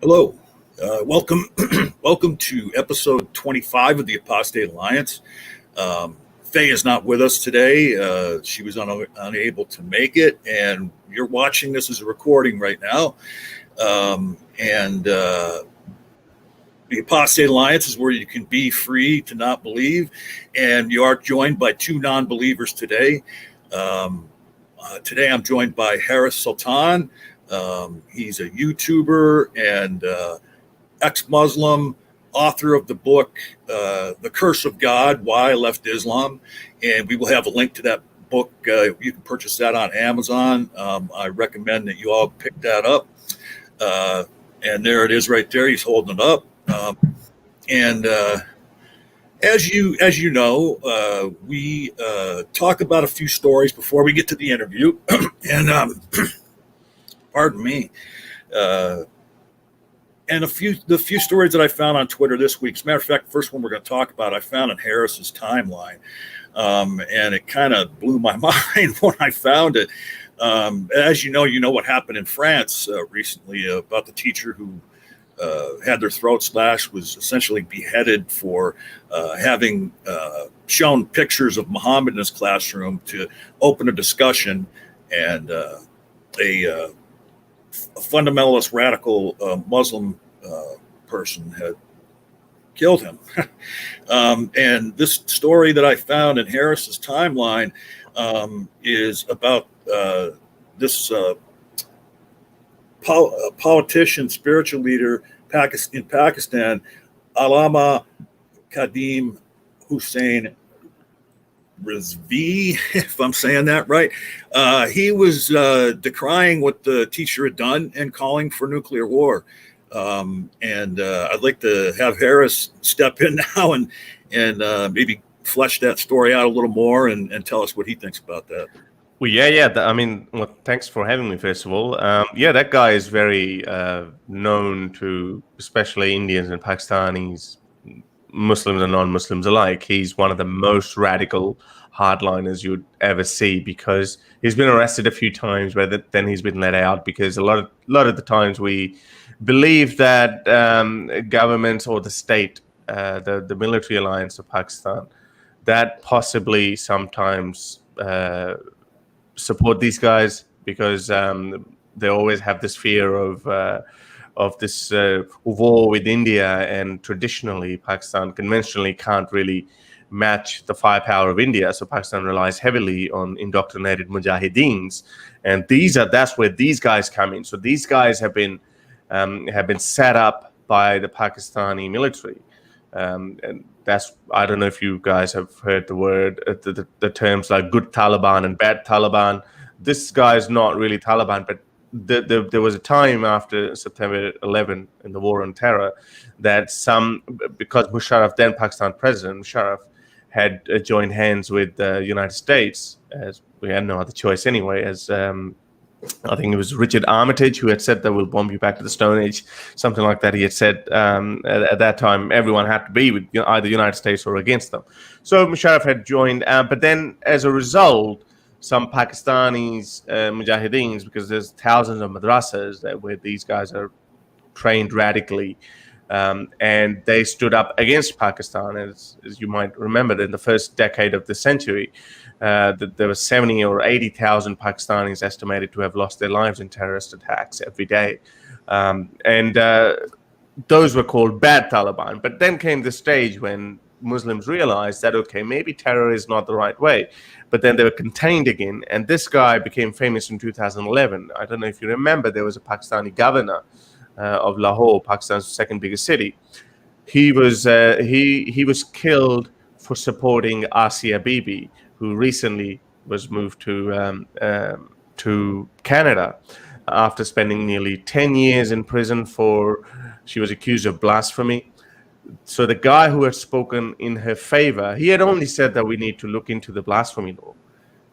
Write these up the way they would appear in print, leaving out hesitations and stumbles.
Hello, welcome, welcome to episode 25 of the Apostate Alliance. Faye is not with us today. She was unable to make it, and you're watching this as a recording right now. The Apostate Alliance is where you can be free to not believe, and you are joined by two non-believers today. Today I'm joined by Harris Sultan. He's a YouTuber and ex-Muslim, author of the book, The Curse of God, Why I Left Islam. And we will have a link to that book. You can purchase that on Amazon. I recommend that you all pick that up. And there it is right there. He's holding it up. As you know, we talk about a few stories before we get to the interview. And pardon me. And the few stories that I found on Twitter this week. As a matter of fact, the first one we're going to talk about, I found in Harris's timeline. And it kind of blew my mind when I found it. As you know what happened in France recently about the teacher who had their throat slashed, was essentially beheaded for having shown pictures of Muhammad in his classroom to open a discussion, and a fundamentalist radical Muslim person had killed him. And this story that I found in Harris's timeline is about this politician, spiritual leader in Pakistan, Allama Qadim Hussain Rizvi, if I'm saying that right. He was decrying what the teacher had done and calling for nuclear war. And I'd like to have Harris step in now and maybe flesh that story out a little more and tell us what he thinks about that. Well, yeah. Thanks for having me, first of all. That guy is very known to, especially Indians and Pakistanis, Muslims and non-Muslims alike. He's one of the most radical hardliners you'd ever see, because he's been arrested a few times, but then he's been let out, because a lot of the times we believe that governments or the state, the military alliance of Pakistan, that possibly sometimes support these guys, because they always have this fear of this war with India, and traditionally Pakistan conventionally can't really match the firepower of India, so Pakistan relies heavily on indoctrinated mujahideens, and that's where these guys come in. So these guys have been set up by the Pakistani military, and that's, I don't know if you guys have heard the word, the terms like good Taliban and bad Taliban. This guy is not really Taliban, but there was a time after September 11 in the war on terror that because Musharraf, then Pakistan President Musharraf, had joined hands with the United States, as we had no other choice anyway, as I think it was Richard Armitage who had said that we'll bomb you back to the Stone Age, something like that. He had said at that time everyone had to be with either United States or against them. So Musharraf had joined, but then as a result, some Pakistanis, mujahideens, because there's thousands of madrasas where these guys are trained radically, and they stood up against Pakistan. As you might remember, that in the first decade of the century, there were 70 or 80,000 Pakistanis estimated to have lost their lives in terrorist attacks every day. Those were called bad Taliban. But then came the stage when Muslims realized that, okay, maybe terror is not the right way. But then they were contained again. And this guy became famous in 2011. I don't know if you remember, there was a Pakistani governor of Lahore, Pakistan's second biggest city. He was killed for supporting Asia Bibi, who recently was moved to Canada after spending nearly 10 years in prison she was accused of blasphemy. So the guy who had spoken in her favor, he had only said that we need to look into the blasphemy law,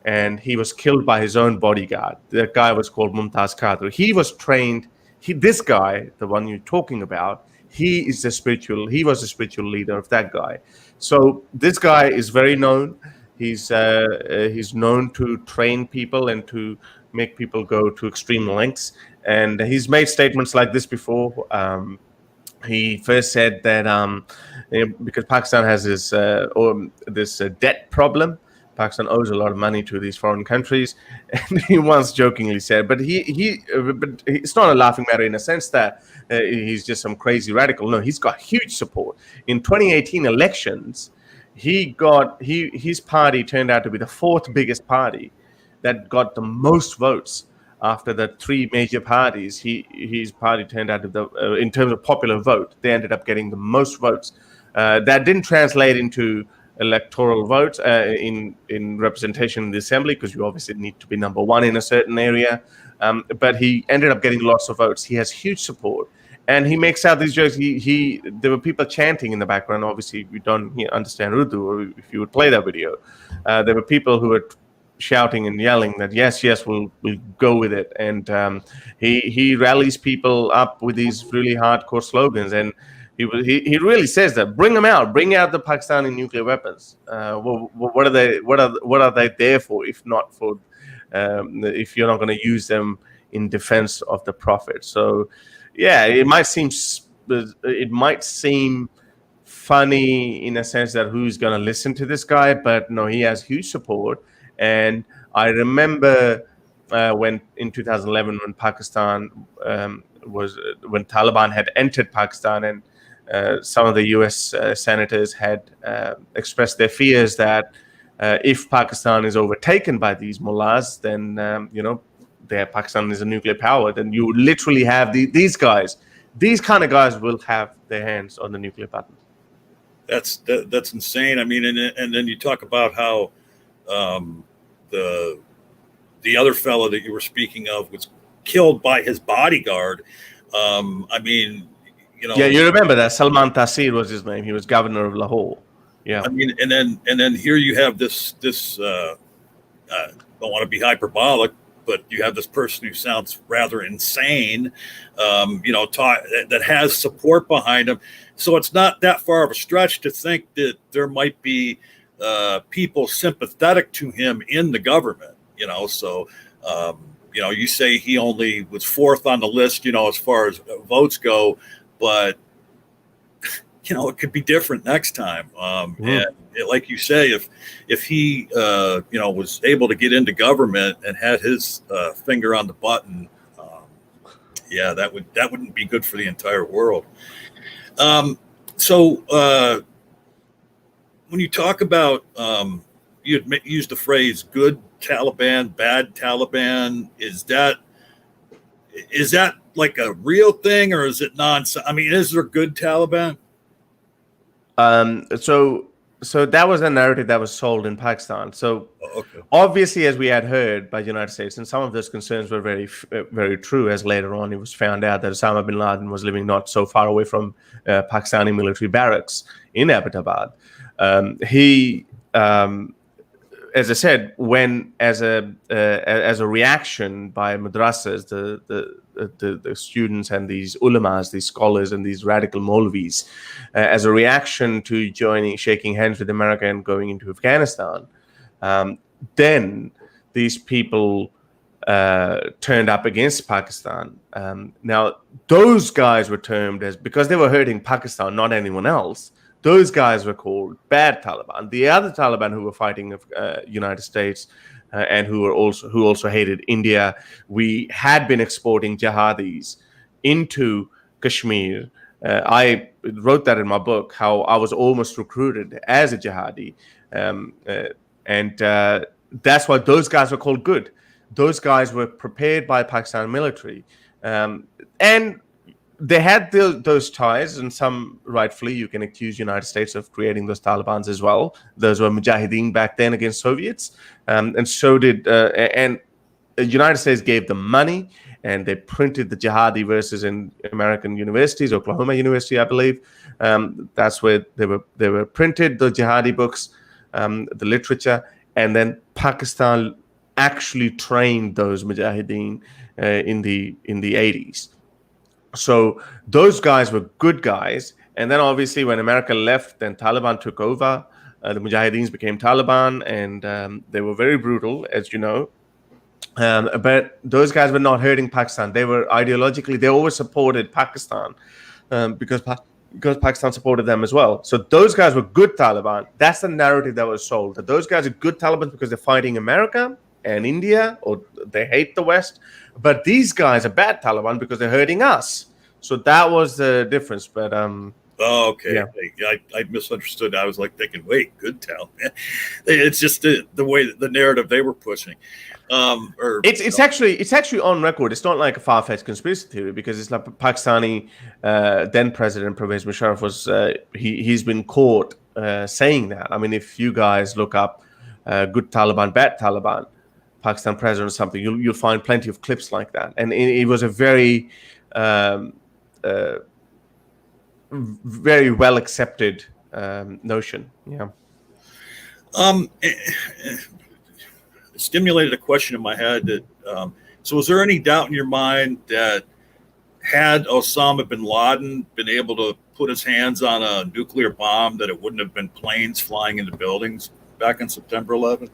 and he was killed by his own bodyguard. That guy was called Mumtaz Qadri. He was trained. This guy, the one you're talking about, he was the spiritual leader of that guy. So this guy is very known. He's known to train people and to make people go to extreme lengths. And he's made statements like this before. He first said that because Pakistan has this debt problem, Pakistan owes a lot of money to these foreign countries, and he once jokingly said, but it's not a laughing matter in a sense that he's just some crazy radical. No, he's got huge support. In 2018 elections, his party turned out to be the fourth biggest party that got the most votes. After the three major parties, his party turned out to in terms of popular vote, they ended up getting the most votes. That didn't translate into electoral votes in representation in the assembly, because you obviously need to be number one in a certain area. But he ended up getting lots of votes. He has huge support, and he makes out these jokes. There were people chanting in the background. Obviously, we don't understand Urdu, or if you would play that video, there were people who were shouting and yelling that yes, we'll go with it. And he rallies people up with these really hardcore slogans, and he really says that bring them out, bring out the Pakistani nuclear weapons. What are they there for if not for if you're not going to use them in defense of the Prophet? So yeah, it might seem funny in a sense that who's going to listen to this guy, but no, he has huge support. And I remember when in 2011, when Pakistan when Taliban had entered Pakistan, and some of the U.S. senators had expressed their fears that if Pakistan is overtaken by these mullahs, then Pakistan is a nuclear power. Then you would literally have these guys. These kind of guys will have their hands on the nuclear button. That's insane. I mean, and then you talk about how the other fellow that you were speaking of was killed by his bodyguard. I mean, yeah, you remember that Salman Taseer was his name. He was governor of Lahore. Yeah. I mean, and then here you have this don't want to be hyperbolic, but you have this person who sounds rather insane, that has support behind him. So it's not that far of a stretch to think that there might be people sympathetic to him in the government, So, you say he only was fourth on the list, as far as votes go, but it could be different next time. And like you say, if he, was able to get into government and had his finger on the button, that wouldn't be good for the entire world. So when you talk about, you had used the phrase "good Taliban, bad Taliban," is that like a real thing, or is it nonsense? I mean, is there good Taliban? So that was a narrative that was sold in Pakistan. So obviously, as we had heard by the United States, and some of those concerns were very, very true, as later on it was found out that Osama bin Laden was living not so far away from Pakistani military barracks in Abbottabad. As I said, when as a reaction by madrasas, the students and these ulamas, these scholars and these radical Maulvis, as a reaction to shaking hands with America and going into Afghanistan, then these people turned up against Pakistan. Now, those guys were termed as, because they were hurting Pakistan, not anyone else, those guys were called bad Taliban. The other Taliban who were fighting United States and who also hated India, we had been exporting jihadis into Kashmir. I wrote that in my book, how I was almost recruited as a jihadi. And that's why those guys were called good. Those guys were prepared by Pakistan military. And they had those ties, and some rightfully you can accuse United States of creating those Talibans as well. Those were mujahideen back then against Soviets, and so did and the United States gave them money, and they printed the jihadi verses in American universities, Oklahoma University, I believe. That's where they were printed, the jihadi books, the literature, and then Pakistan actually trained those mujahideen in the 80s. So those guys were good guys. And then obviously when America left, then Taliban took over. The Mujahideens became Taliban, and they were very brutal, as you know. But those guys were not hurting Pakistan. They were ideologically, they always supported Pakistan because Pakistan supported them as well. So those guys were good Taliban. That's the narrative that was sold. That those guys are good Taliban because they're fighting America and India, or they hate the West. But these guys are bad Taliban because they're hurting us. So that was the difference. But Oh, okay. yeah. I misunderstood. I was like thinking, wait, good Taliban. It's just the way the narrative they were pushing. It's actually on record. It's not like a far-fetched conspiracy theory, because it's like Pakistani then President Pervez Musharraf was he's been caught saying that. I mean, if you guys look up good Taliban, bad Taliban, Pakistan president or something, you'll find plenty of clips like that. And it was a very very well accepted notion. Yeah. Stimulated a question in my head that so was there any doubt in your mind that had Osama bin Laden been able to put his hands on a nuclear bomb, that it wouldn't have been planes flying into buildings back on September 11th?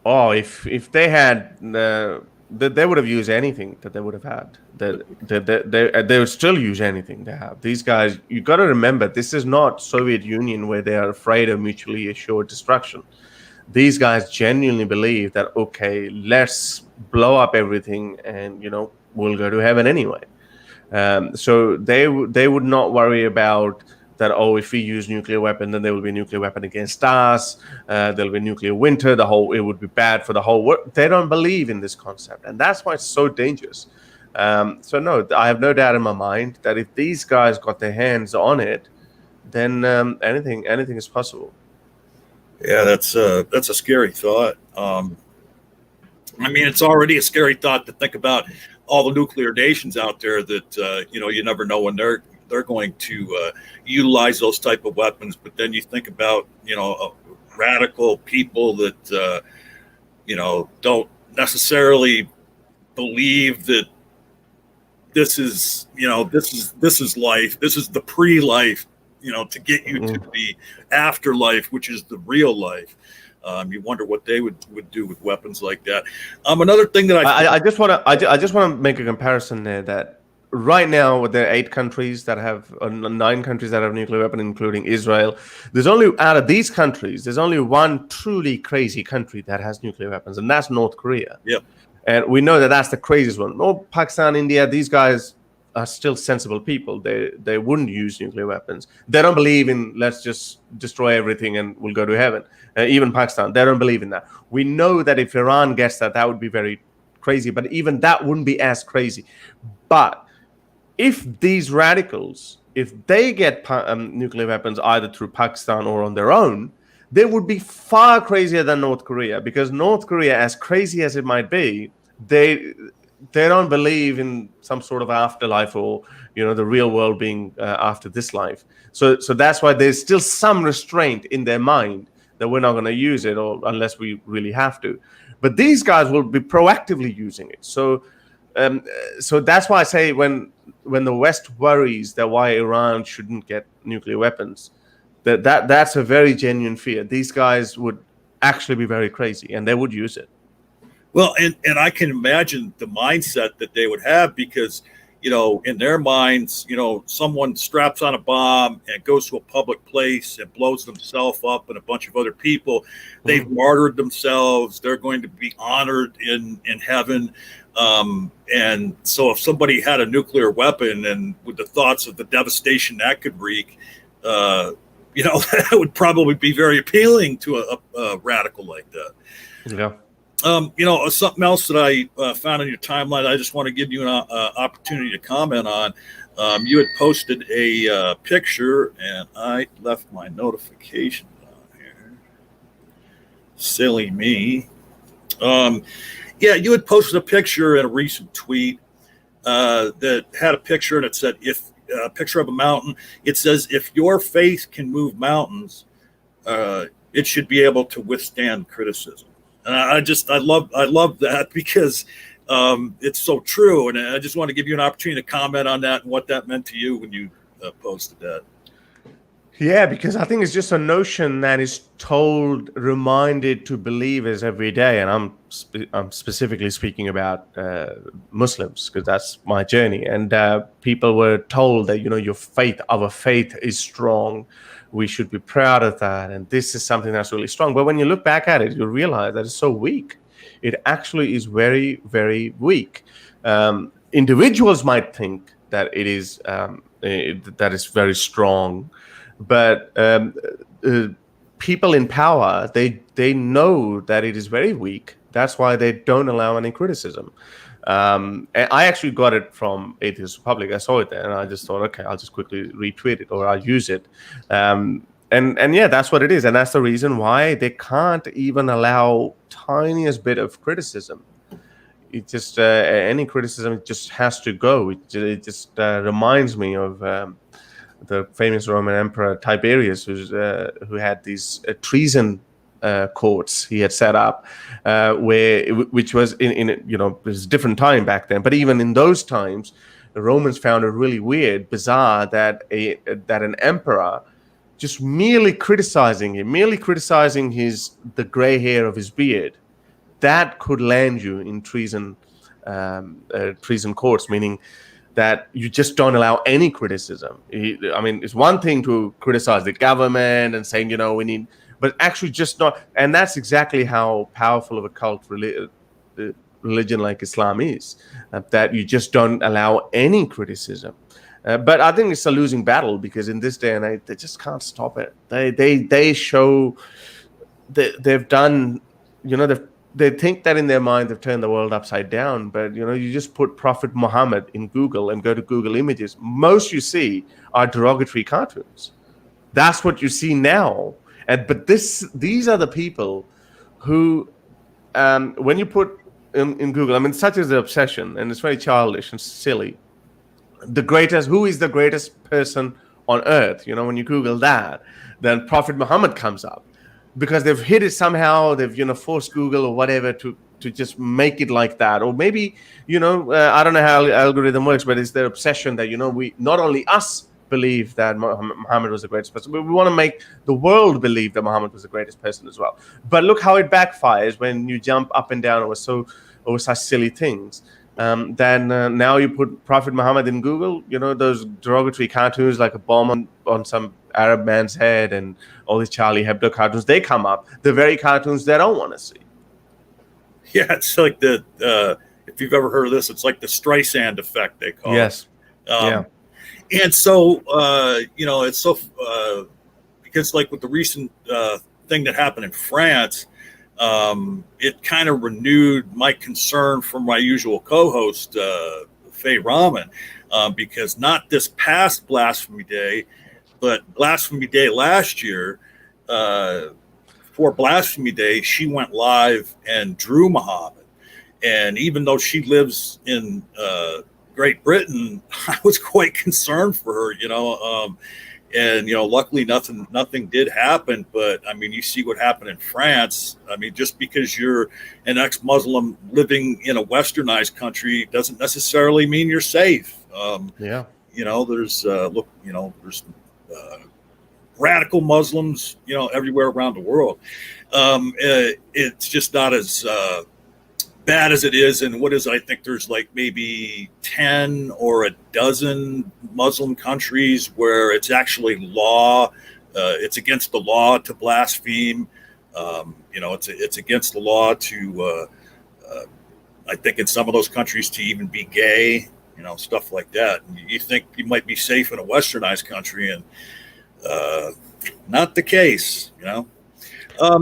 Oh, if they had, they would have used anything that they would have had. They would still use anything they have. These guys, you got to remember, this is not Soviet Union where they are afraid of mutually assured destruction. These guys genuinely believe that, okay, let's blow up everything and, we'll go to heaven anyway. So they would not worry about that, oh, if we use nuclear weapon, then there will be a nuclear weapon against us. There'll be nuclear winter. It would be bad for the whole world. They don't believe in this concept. And that's why it's so dangerous. So no, I have no doubt in my mind that if these guys got their hands on it, then anything is possible. Yeah, that's a scary thought. I mean, it's already a scary thought to think about all the nuclear nations out there that you never know when they're going to utilize those type of weapons. But then you think about radical people that don't necessarily believe that this is life. This is the pre-life. To get you to the afterlife, which is the real life. You wonder what they would do with weapons like that. Another thing that I just want to make a comparison there, that right now there are 8 countries that have 9 countries that have nuclear weapons, including Israel. Out of these countries, there's only one truly crazy country that has nuclear weapons, and that's North Korea. Yep. And we know that that's the craziest one. No, Pakistan, India, these guys are still sensible people. They wouldn't use nuclear weapons. They don't believe in let's just destroy everything and we'll go to heaven. Even Pakistan, they don't believe in that. We know that if Iran gets that would be very crazy, but even that wouldn't be as crazy. But if these radicals, if they get nuclear weapons either through Pakistan or on their own, they would be far crazier than North Korea, because North Korea, as crazy as it might be, they don't believe in some sort of afterlife or the real world being after this life. So that's why there's still some restraint in their mind that we're not going to use it, or unless we really have to. But these guys will be proactively using it. So that's why I say when the West worries that why Iran shouldn't get nuclear weapons, that's a very genuine fear. These guys would actually be very crazy, and they would use it. Well, and I can imagine the mindset that they would have, because, in their minds, someone straps on a bomb and goes to a public place and blows themselves up and a bunch of other people. They've martyred themselves. They're going to be honored in heaven. And so if somebody had a nuclear weapon, and with the thoughts of the devastation that could wreak, that would probably be very appealing to a radical like that. Yeah. Something else that I found in your timeline, I just want to give you an opportunity to comment on. You had posted a picture, and I left my notification on here. Silly me. You had posted a picture in a recent tweet that had a picture, and it said, a picture of a mountain. It says, if your faith can move mountains, it should be able to withstand criticism. And I love that, because it's so true. And I just want to give you an opportunity to comment on that and what that meant to you when you posted that. Yeah, because I think it's just a notion that is told, reminded to believers every day, and I'm specifically speaking about Muslims because that's my journey. And people were told that our faith is strong. We should be proud of that, and this is something that's really strong. But when you look back at it, you realize that it's so weak. It actually is very, very weak. Individuals might think that it is that is very strong. But people in power, they know that it is very weak. That's why they don't allow any criticism. And I actually got it from Atheist Republic. I saw it there, and I just thought, okay, I'll just quickly retweet it or I'll use it. And yeah, that's what it is, and that's the reason why they can't even allow tiniest bit of criticism. It just any criticism just has to go. It just reminds me of the famous Roman Emperor Tiberius, who had these treason courts he had set up, which was in it was a different time back then. But even in those times, the Romans found it really weird, bizarre that an emperor just merely criticizing the gray hair of his beard, that could land you in treason courts, meaning that you just don't allow any criticism. I mean, it's one thing to criticize the government and saying, we need, but actually just not. And that's exactly how powerful of a cult religion like Islam is, that you just don't allow any criticism. But I think it's a losing battle, because in this day and age, they just can't stop it. They show that they've done, they think that in their mind they've turned the world upside down. But you just put Prophet Muhammad in Google and go to Google Images, most you see are derogatory cartoons. That's what you see now. But these are the people who, when you put in Google, I mean, such is the obsession, and it's very childish and silly. Who is the greatest person on earth? When you Google that, then Prophet Muhammad comes up. Because they've hit it somehow, they've forced Google or whatever to just make it like that. Or maybe I don't know how algorithm works, but it's their obsession that we, not only us, believe that Muhammad was the greatest person, but we want to make the world believe that Muhammad was the greatest person as well. But look how it backfires when you jump up and down over such silly things. Then now you put Prophet Muhammad in Google, those derogatory cartoons like a bomb on some Arab man's head and all these Charlie Hebdo cartoons, they come up, the very cartoons they don't want to see. Yeah, it's like if you've ever heard of this, it's like the Streisand effect, they call it. Yeah. And so, it's so, because like with the recent thing that happened in France, it kind of renewed my concern for my usual co-host, Faye Rahman, because not this past Blasphemy Day, but Blasphemy Day last year, for Blasphemy Day, she went live and drew Muhammad. And even though she lives in Great Britain, I was quite concerned for her, and luckily nothing did happen. But I mean, you see what happened in France. I mean, just because you're an ex-Muslim living in a westernized country doesn't necessarily mean you're safe. There's there's radical Muslims, everywhere around the world. It's just not as bad as it is. And what is it? I think there's like maybe 10 or a dozen Muslim countries where it's actually law. It's against the law to blaspheme. It's against the law to, I think in some of those countries, to even be gay, stuff like that. And you think you might be safe in a westernized country, and not the case,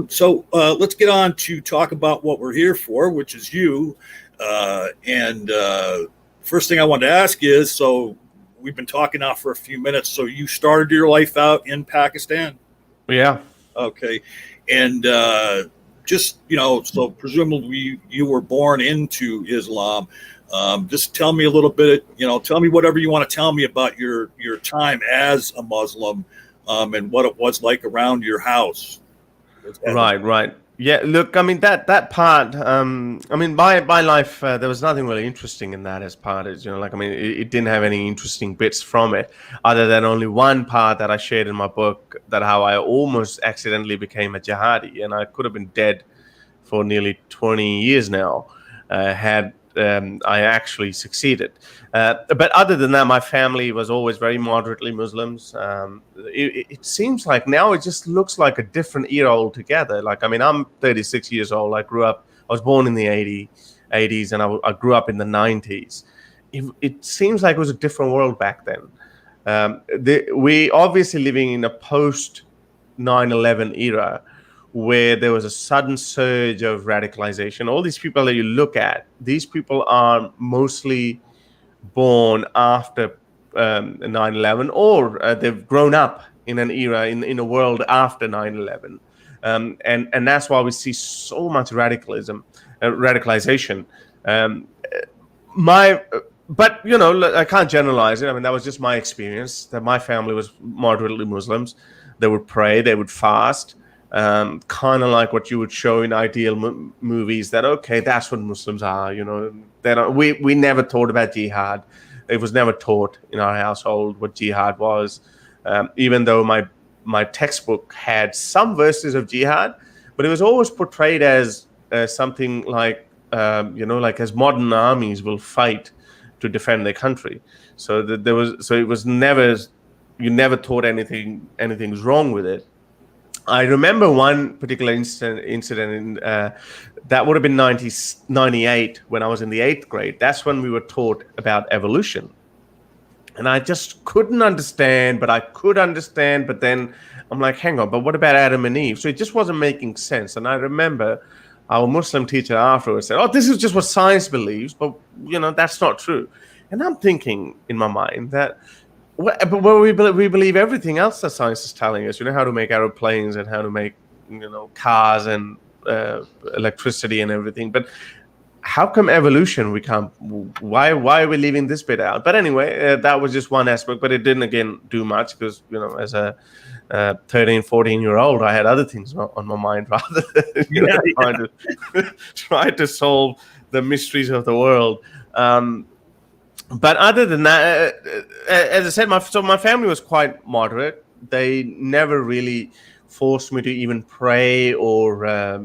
So let's get on to talk about what we're here for, which is you. And first thing I wanted to ask is, so we've been talking now for a few minutes. So you started your life out in Pakistan? Yeah. Okay. And so presumably you were born into Islam. Just tell me a little bit, tell me whatever you want to tell me about your time as a Muslim, and what it was like around your house. Right. Yeah, look, I mean that part. I mean, my life, there was nothing really interesting in that as part. As like, I mean, it didn't have any interesting bits from it, other than only one part that I shared in my book, that how I almost accidentally became a jihadi, and I could have been dead for nearly 20 years now, had I actually succeeded. But other than that, my family was always very moderately Muslims. It seems like now it just looks like a different era altogether. Like, I mean, I'm 36 years old. I was born in the 80s, and I grew up in the 90s. It seems like it was a different world back then. We obviously living in a post 9/11 era, where there was a sudden surge of radicalization. All these people that you look at, these people are mostly born after 9/11, or they've grown up in an era, in a world after 9/11. And that's why we see so much radicalization. But I can't generalize it. I mean, that was just my experience. That my family was moderately Muslims. They would pray, they would fast, kind of like what you would show in ideal movies. That okay, that's what Muslims are. We never thought about jihad. It was never taught in our household what jihad was, even though my textbook had some verses of jihad, but it was always portrayed as something like like as modern armies will fight to defend their country. So that it was never, you never thought anything's wrong with it. I remember one particular incident in that would have been 1998, when I was in the 8th grade. That's when we were taught about evolution. And I just couldn't understand, but I could understand. But then I'm like, hang on, but what about Adam and Eve? So it just wasn't making sense. And I remember our Muslim teacher afterwards said, oh, this is just what science believes, but that's not true. And I'm thinking in my mind that, we believe everything else that science is telling us, how to make aeroplanes and how to make, cars and electricity and everything. But how come evolution we can't? Why are we leaving this bit out? But anyway, that was just one aspect, but it didn't again do much, because as a 13, 14-year-old, I had other things on my mind rather than try to solve the mysteries of the world. But other than that, as I said, my family was quite moderate. They never really forced me to even pray or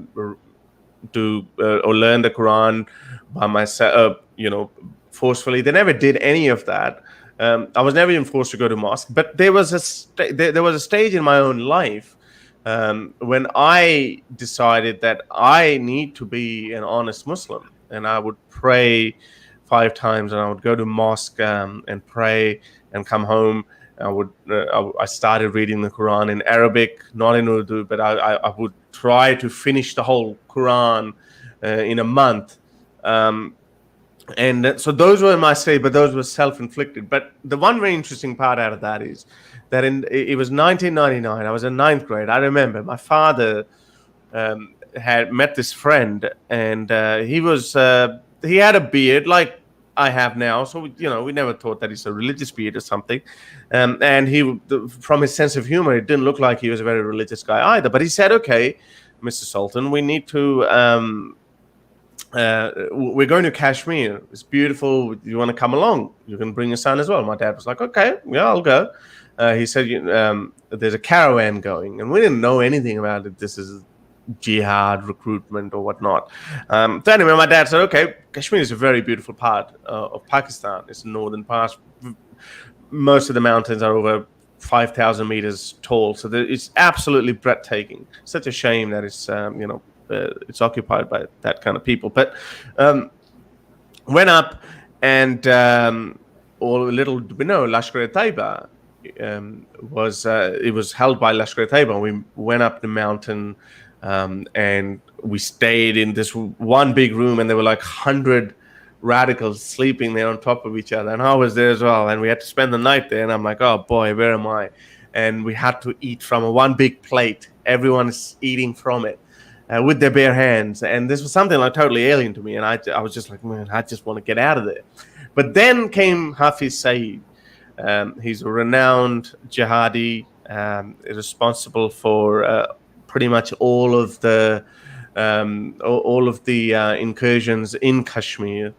do or learn the Quran by myself, forcefully. They never did any of that. I was never even forced to go to mosque. But there was a stage in my own life when I decided that I need to be an honest Muslim, and I would pray 5 times, and I would go to mosque and pray and come home. I started reading the Quran in Arabic, not in Urdu, but I would try to finish the whole Quran in a month. And so those were my say, but those were self-inflicted. But the one very interesting part out of that is that it was 1999. I was in 9th grade. I remember my father had met this friend, and he had a beard like I have now. So we never thought that he's a religious beard or something. And from his sense of humor, it didn't look like he was a very religious guy either. But he said, "Okay, Mr. Sultan, we need to. We're going to Kashmir. It's beautiful. You want to come along? You can bring your son as well." My dad was like, "Okay, yeah, I'll go." He said, "There's a caravan going," and we didn't know anything about it. This is jihad recruitment or whatnot. So anyway, my dad said, "Okay, Kashmir is a very beautiful part of Pakistan. It's the northern part. Most of the mountains are over 5,000 meters tall, so it's absolutely breathtaking. Such a shame that it's occupied by that kind of people." But went up, and Lashkar-e-Taiba it was held by Lashkar-e-Taiba. We went up the mountain, and we stayed in this one big room, and there were like 100 radicals sleeping there on top of each other, and I was there as well, and we had to spend the night there. And I'm like, oh boy, where am I? And we had to eat from one big plate. Everyone is eating from it. With their bare hands, and this was something like totally alien to me, and I was just like, man, I just want to get out of there. But then came Hafiz Saeed. He's a renowned jihadi, responsible for pretty much all of the all of the incursions in Kashmir.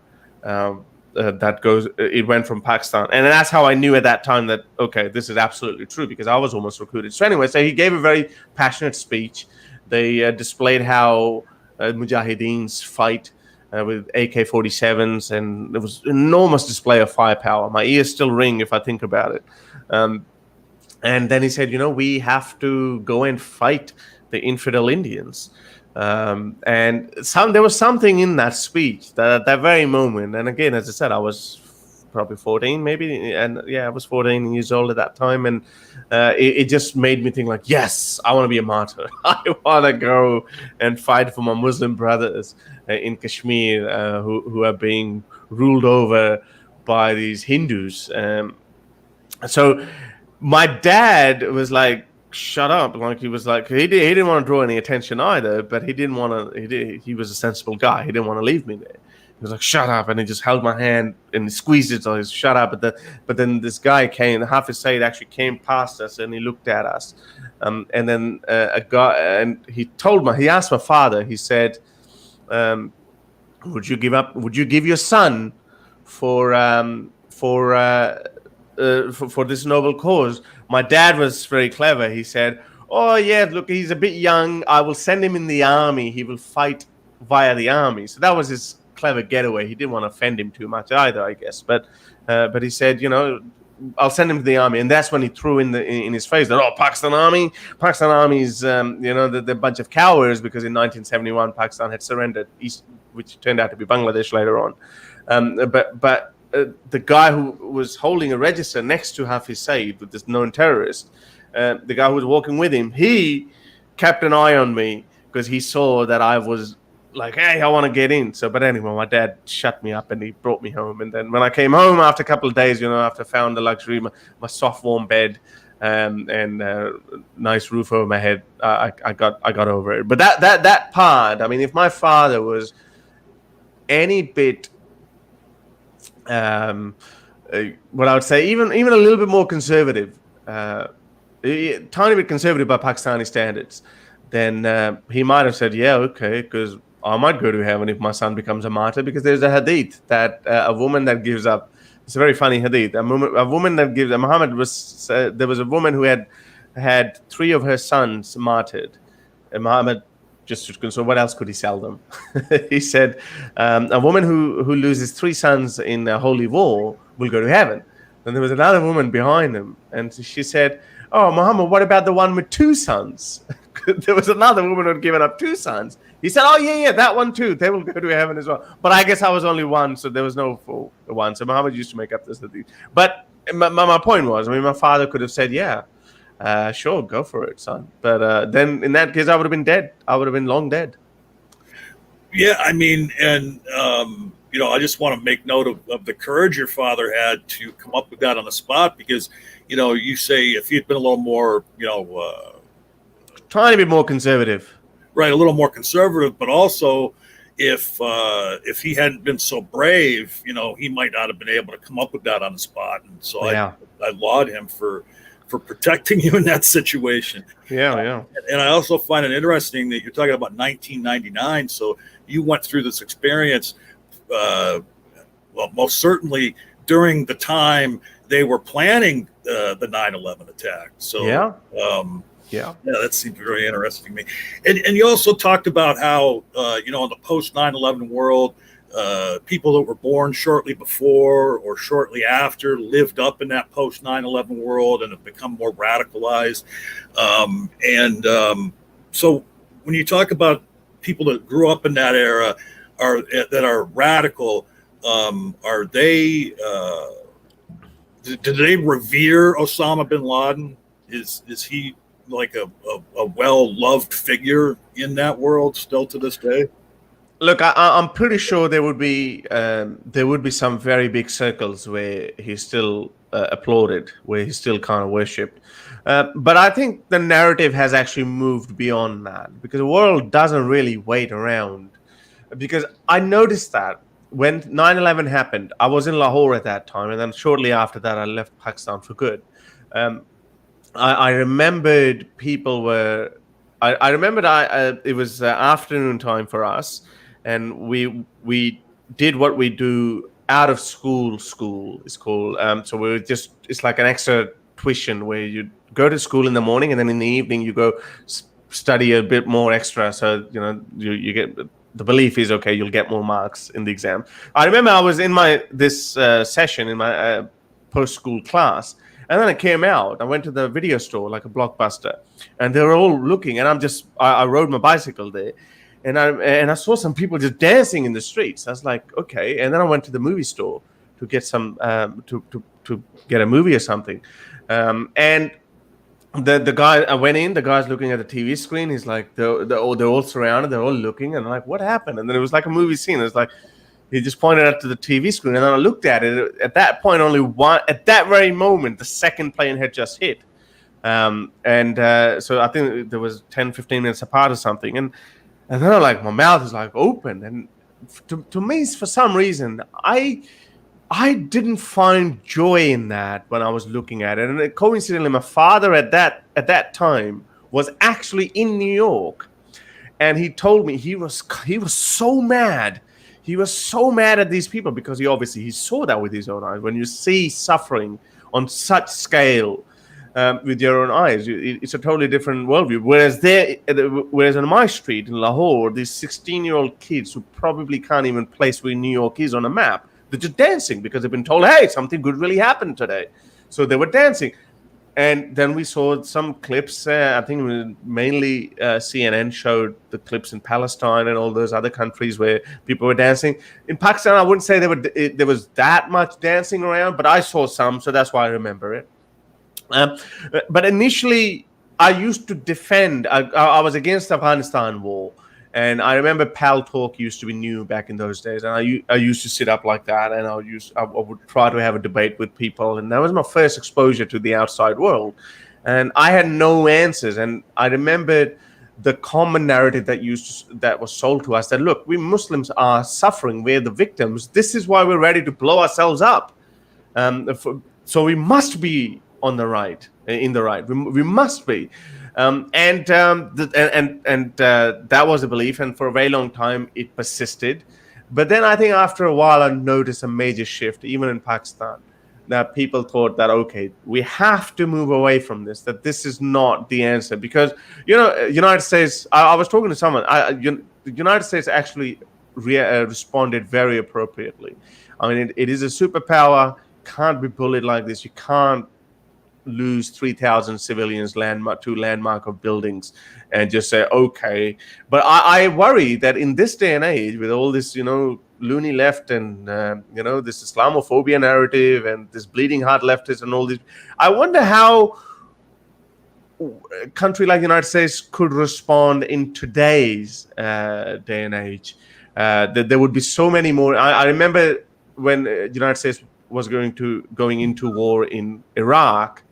It went from Pakistan, and that's how I knew at that time that okay, this is absolutely true, because I was almost recruited. So anyway, so he gave a very passionate speech. They displayed how Mujahideens fight with AK-47s, and there was an enormous display of firepower. My ears still ring if I think about it. And then he said, we have to go and fight the infidel Indians. And there was something in that speech that at that very moment, and again, as I said, I was probably 14 maybe, and I was 14 years old at that time, and it just made me think like, yes, I want to be a martyr. I want to go and fight for my Muslim brothers in Kashmir who are being ruled over by these Hindus. So my dad was like, shut up. Like he was like, he didn't want to draw any attention either, but he didn't want to, he was a sensible guy. He didn't want to leave me there. He was like, shut up. And he just held my hand and he squeezed it. So he was, shut up. But then this guy came, Hafiz Said actually came past us and he looked at us. And then a guy, and he asked my father, he said, would you give your son for this noble cause? My dad was very clever. He said, oh yeah, look, he's a bit young. I will send him in the army. He will fight via the army. So that was his clever getaway. He didn't want to offend him too much either, I guess. But he said, I'll send him to the army. And that's when he threw in his face that, Pakistan Army is, they're a bunch of cowards, because in 1971, Pakistan had surrendered, which turned out to be Bangladesh later on. But the guy who was holding a register next to Hafiz Said with this known terrorist, the guy who was walking with him, he kept an eye on me because he saw that I was like, hey, I want to get in. So, but anyway, my dad shut me up and he brought me home. And then when I came home after a couple of days, after I found the luxury, my soft warm bed and nice roof over my head, I got over it. But that part, I mean, if my father was any bit what I would say, even a little bit more conservative, a tiny bit conservative by Pakistani standards, then he might have said, yeah, okay, because I might go to heaven if my son becomes a martyr, because there's a hadith that a woman that gives up, it's a very funny hadith, a woman that gives, Muhammad was, there was a woman who had 3 of her sons martyred, and Muhammad, so what else could he sell them? He said, a woman who loses 3 sons in a holy war will go to heaven. Then there was another woman behind him, and she said, oh, Muhammad, what about the one with 2 sons? There was another woman who had given up 2 sons. He said, oh, yeah, that one too. They will go to heaven as well. But I guess I was only one, so there was no full one. So Muhammad used to make up this. But my point was, I mean, my father could have said, yeah, sure, go for it, son. But then in that case, I would have been dead. I would have been long dead. Yeah, I mean, and, I just want to make note of the courage your father had to come up with that on the spot, because, you say if he'd been a little more, trying to be more conservative. Right, a little more conservative, but also if he hadn't been so brave, he might not have been able to come up with that on the spot. And so I laud him for protecting you in that situation. Yeah. And I also find it interesting that you're talking about 1999. So you went through this experience, most certainly during the time they were planning the 9/11 attack. So yeah, that seems very interesting to me. And you also talked about how, in the post 9/11 world, people that were born shortly before or shortly after lived up in that post 9/11 world and have become more radicalized. So when you talk about people that grew up in that era that are radical, are they, do they revere Osama bin Laden? Is he like a well-loved figure in that world still to this day? Look, I'm pretty sure there would be some very big circles where he's still applauded, where he's still kind of worshipped. But I think the narrative has actually moved beyond that, because the world doesn't really wait around. Because I noticed that when 9/11 happened, I was in Lahore at that time, and then shortly after that, I left Pakistan for good. I remembered people were I remembered it was afternoon time for us, and we did what we do out of school. School is called. So we were it's like an extra tuition where you go to school in the morning, and then in the evening you go study a bit more extra. So you get, the belief is, okay, you'll get more marks in the exam. I remember I was in this session in my post school class. And then I came out. I went to the video store, like a Blockbuster, and they were all looking. And I rode my bicycle there, and I saw some people just dancing in the streets. I was like, okay. And then I went to the movie store to get some to get a movie or something. And the guy, I went in. The guy's looking at the TV screen. He's like, they're all surrounded. They're all looking, and I'm like, what happened? And then it was like a movie scene. It was like, he just pointed up to the TV screen, and then I looked at it. At that point, at that very moment, the second plane had just hit. So I think there was 10, 15 minutes apart or something. And then I'm like, my mouth is like open. And to me, for some reason, I didn't find joy in that when I was looking at it. And coincidentally, my father at that time was actually in New York. And he told me he was so mad. He was so mad at these people because he saw that with his own eyes. When you see suffering on such scale with your own eyes, it's a totally different worldview. Whereas on my street in Lahore, these 16-year-old kids who probably can't even place where New York is on a map, they're just dancing because they've been told, hey, something good really happened today. So they were dancing. And then we saw some clips. I think it was mainly CNN showed the clips in Palestine and all those other countries where people were dancing. In Pakistan, I wouldn't say there was that much dancing around, but I saw some, so that's why I remember it. But initially, I used to defend. I was against the Afghanistan war. And I remember Pal Talk used to be new back in those days, and I used to sit up like that, and I would try to have a debate with people, and that was my first exposure to the outside world, and I had no answers. And I remembered the common narrative that was sold to us, that look, we Muslims are suffering, we're the victims. This is why we're ready to blow ourselves up. So we must be in the right. We must be. That was a belief, and for a very long time it persisted. But then I think after a while I noticed a major shift, even in Pakistan, that people thought that, okay, we have to move away from this, that this is not the answer. Because, United States, I was talking to someone, the United States actually responded very appropriately. I mean, it is a superpower, can't be bullied like this. You can't lose 3,000 civilians to landmark of buildings and just say, okay. But I worry that in this day and age, with all this, loony left and, this Islamophobia narrative and this bleeding heart leftist and all this, I wonder how a country like the United States could respond in today's day and age. That there would be so many more. I remember when the United States was going into war in Iraq,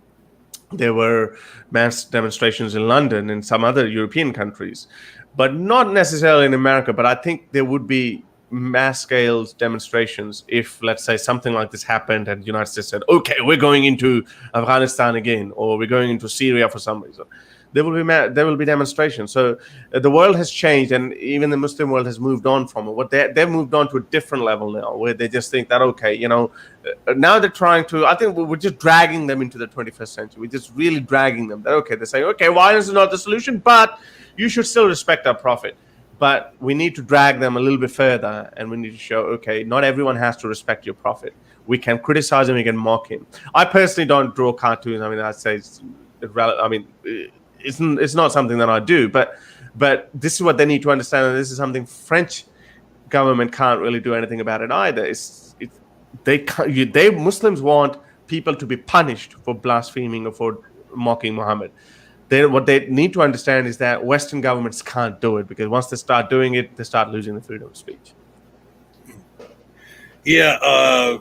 there were mass demonstrations in London and some other European countries, but not necessarily in America. But I think there would be mass-scale demonstrations if, let's say, something like this happened and the United States said, okay, we're going into Afghanistan again, or we're going into Syria for some reason. There will be demonstrations. So the world has changed, and even the Muslim world has moved on from it. They've moved on to a different level now, where they just think that, okay, now they're trying to, I think we're just dragging them into the 21st century. We're just really dragging them. That, okay, they're saying, okay, violence is not the solution, but you should still respect our prophet. But we need to drag them a little bit further, and we need to show, okay, not everyone has to respect your prophet. We can criticize him, we can mock him. I personally don't draw cartoons. I mean, I'd say it's not something that I do, but this is what they need to understand, and this is something French government can't really do anything about it either. They Muslims want people to be punished for blaspheming or for mocking Muhammad. What they need to understand is that Western governments can't do it, because once they start doing it, they start losing the freedom of speech. Yeah,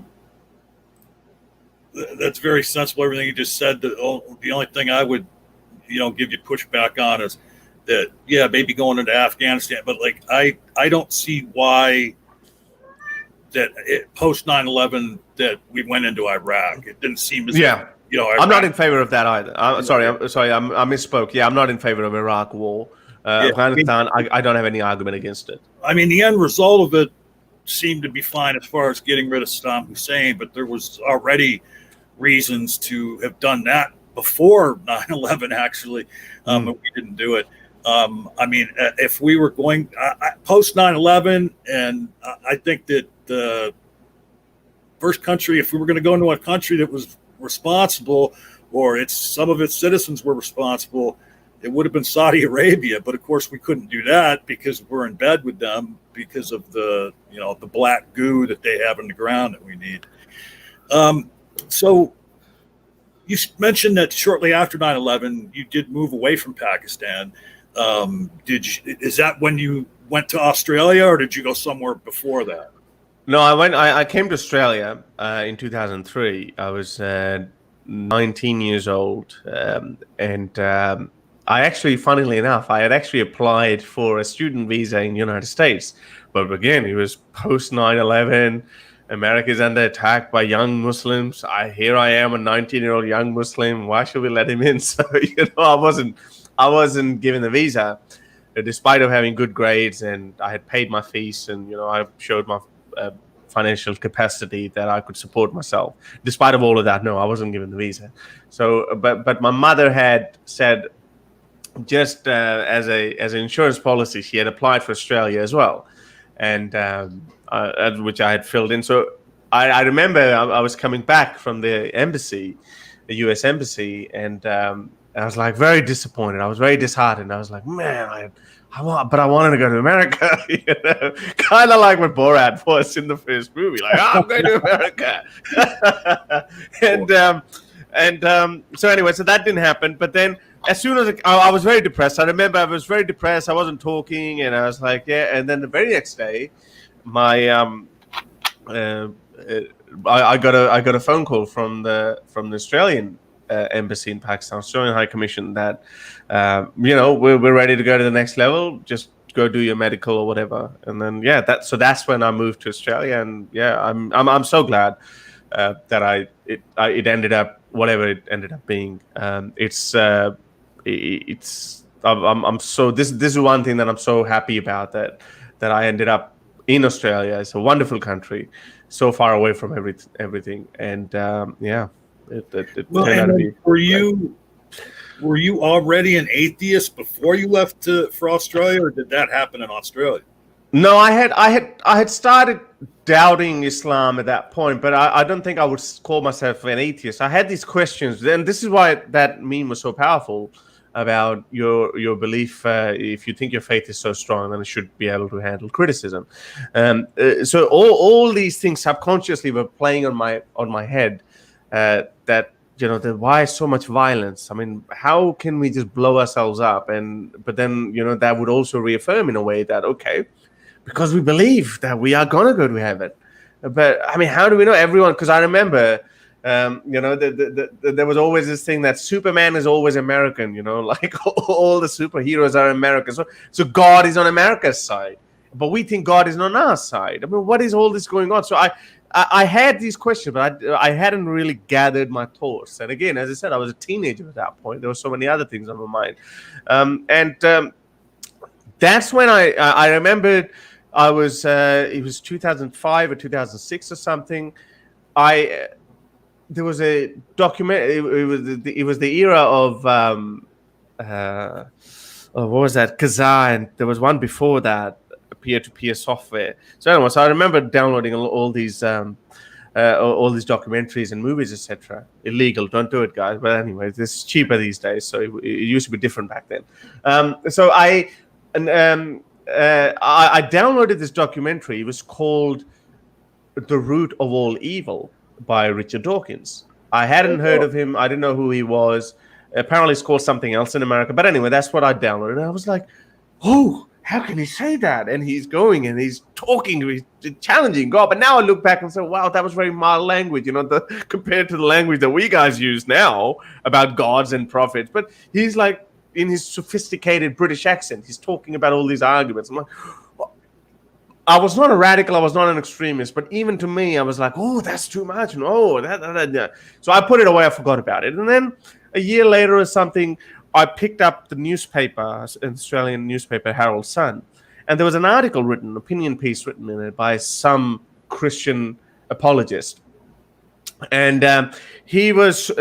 that's very sensible, everything you just said. The only thing I would give you pushback on is that, yeah, maybe going into Afghanistan, but like I don't see why that post 9/11 that we went into Iraq. It didn't seem as Iraq, I'm not in favor of that either. I misspoke. Yeah, I'm not in favor of Iraq war. Yeah, Afghanistan, I don't have any argument against it. I mean, the end result of it seemed to be fine as far as getting rid of Saddam Hussein, but there was already reasons to have done that before 9/11, actually, but we didn't do it. I mean, if we were going post 9/11, and I think that the first country, if we were going to go into a country that was responsible, or some of its citizens were responsible, it would have been Saudi Arabia. But of course, we couldn't do that because we're in bed with them because of the black goo that they have in the ground that we need. So you mentioned that shortly after 9/11, you did move away from Pakistan. Is that when you went to Australia, or did you go somewhere before that? No, I came to Australia in 2003. I was 19 years old, and I actually, funnily enough, I had actually applied for a student visa in the United States. But again, it was post 9/11. America's under attack by young Muslims. Here I am, a 19-year-old young Muslim. Why should we let him in? So I wasn't given the visa, despite of having good grades, and I had paid my fees, and I showed my financial capacity that I could support myself. Despite of all of that, no, I wasn't given the visa. So, but my mother had said, just as an insurance policy, she had applied for Australia as well, and which I had filled in. So I remember I was coming back from the embassy, the U.S. embassy, and I was like very disappointed. I was very disheartened. I was like, man, I wanted to go to America, kind of like what Borat was in the first movie. Like, I'm going to America, and so anyway, so that didn't happen. But then, as soon as I was very depressed, I remember I was very depressed. I wasn't talking, and I was like, yeah. And then the very next day, I got a phone call from the Australian embassy in Pakistan, Australian High Commission, that we're ready to go to the next level. Just go do your medical or whatever. And then that's when I moved to Australia, and I'm so glad that it ended up whatever it ended up being. This is one thing that I'm so happy about, that I ended up in Australia. It's a wonderful country, so far away from everything, and it turned out to be. Were you already an atheist before you left for Australia, or did that happen in Australia? No, I had started doubting Islam at that point, but I don't think I would call myself an atheist. I had these questions, and this is why that meme was so powerful about your belief. If you think your faith is so strong, then it should be able to handle criticism. So all these things subconsciously were playing on my head. That why so much violence? I mean, how can we just blow ourselves up? But then that would also reaffirm in a way that, okay, because we believe that we are gonna go to heaven. But I mean, how do we know? Everyone, because I remember, there was always this thing that Superman is always American. Like all the superheroes are American. So God is on America's side, but we think God is on our side. I mean, what is all this going on? So I had these questions, but I hadn't really gathered my thoughts. And again, as I said, I was a teenager at that point. There were so many other things on my mind, and that's when I remembered. I was it was 2005 or 2006 or something. There was a document. It was the era of what was that? Kazaa, and there was one before that, peer-to-peer software. So anyway, I remember downloading all these documentaries and movies, etc. Illegal, don't do it, guys. But anyway, this is cheaper these days, so it used to be different back then. So I downloaded this documentary. It was called "The Root of All Evil" by Richard Dawkins. I hadn't heard of him. I didn't know who he was. Apparently, it's called something else in America. But anyway, that's what I downloaded. And I was like, oh, how can he say that? And he's going and he's talking, he's challenging God. But now I look back and say, wow, that was very mild language, compared to the language that we guys use now about gods and prophets. But he's like, in his sophisticated British accent, he's talking about all these arguments. I'm like, I was not a radical, I was not an extremist, but even to me, I was like, oh, that's too much. No, that. So I put it away, I forgot about it. And then a year later or something, I picked up the newspaper, an Australian newspaper, Herald Sun, and there was an article written, opinion piece written in it by some Christian apologist. And he was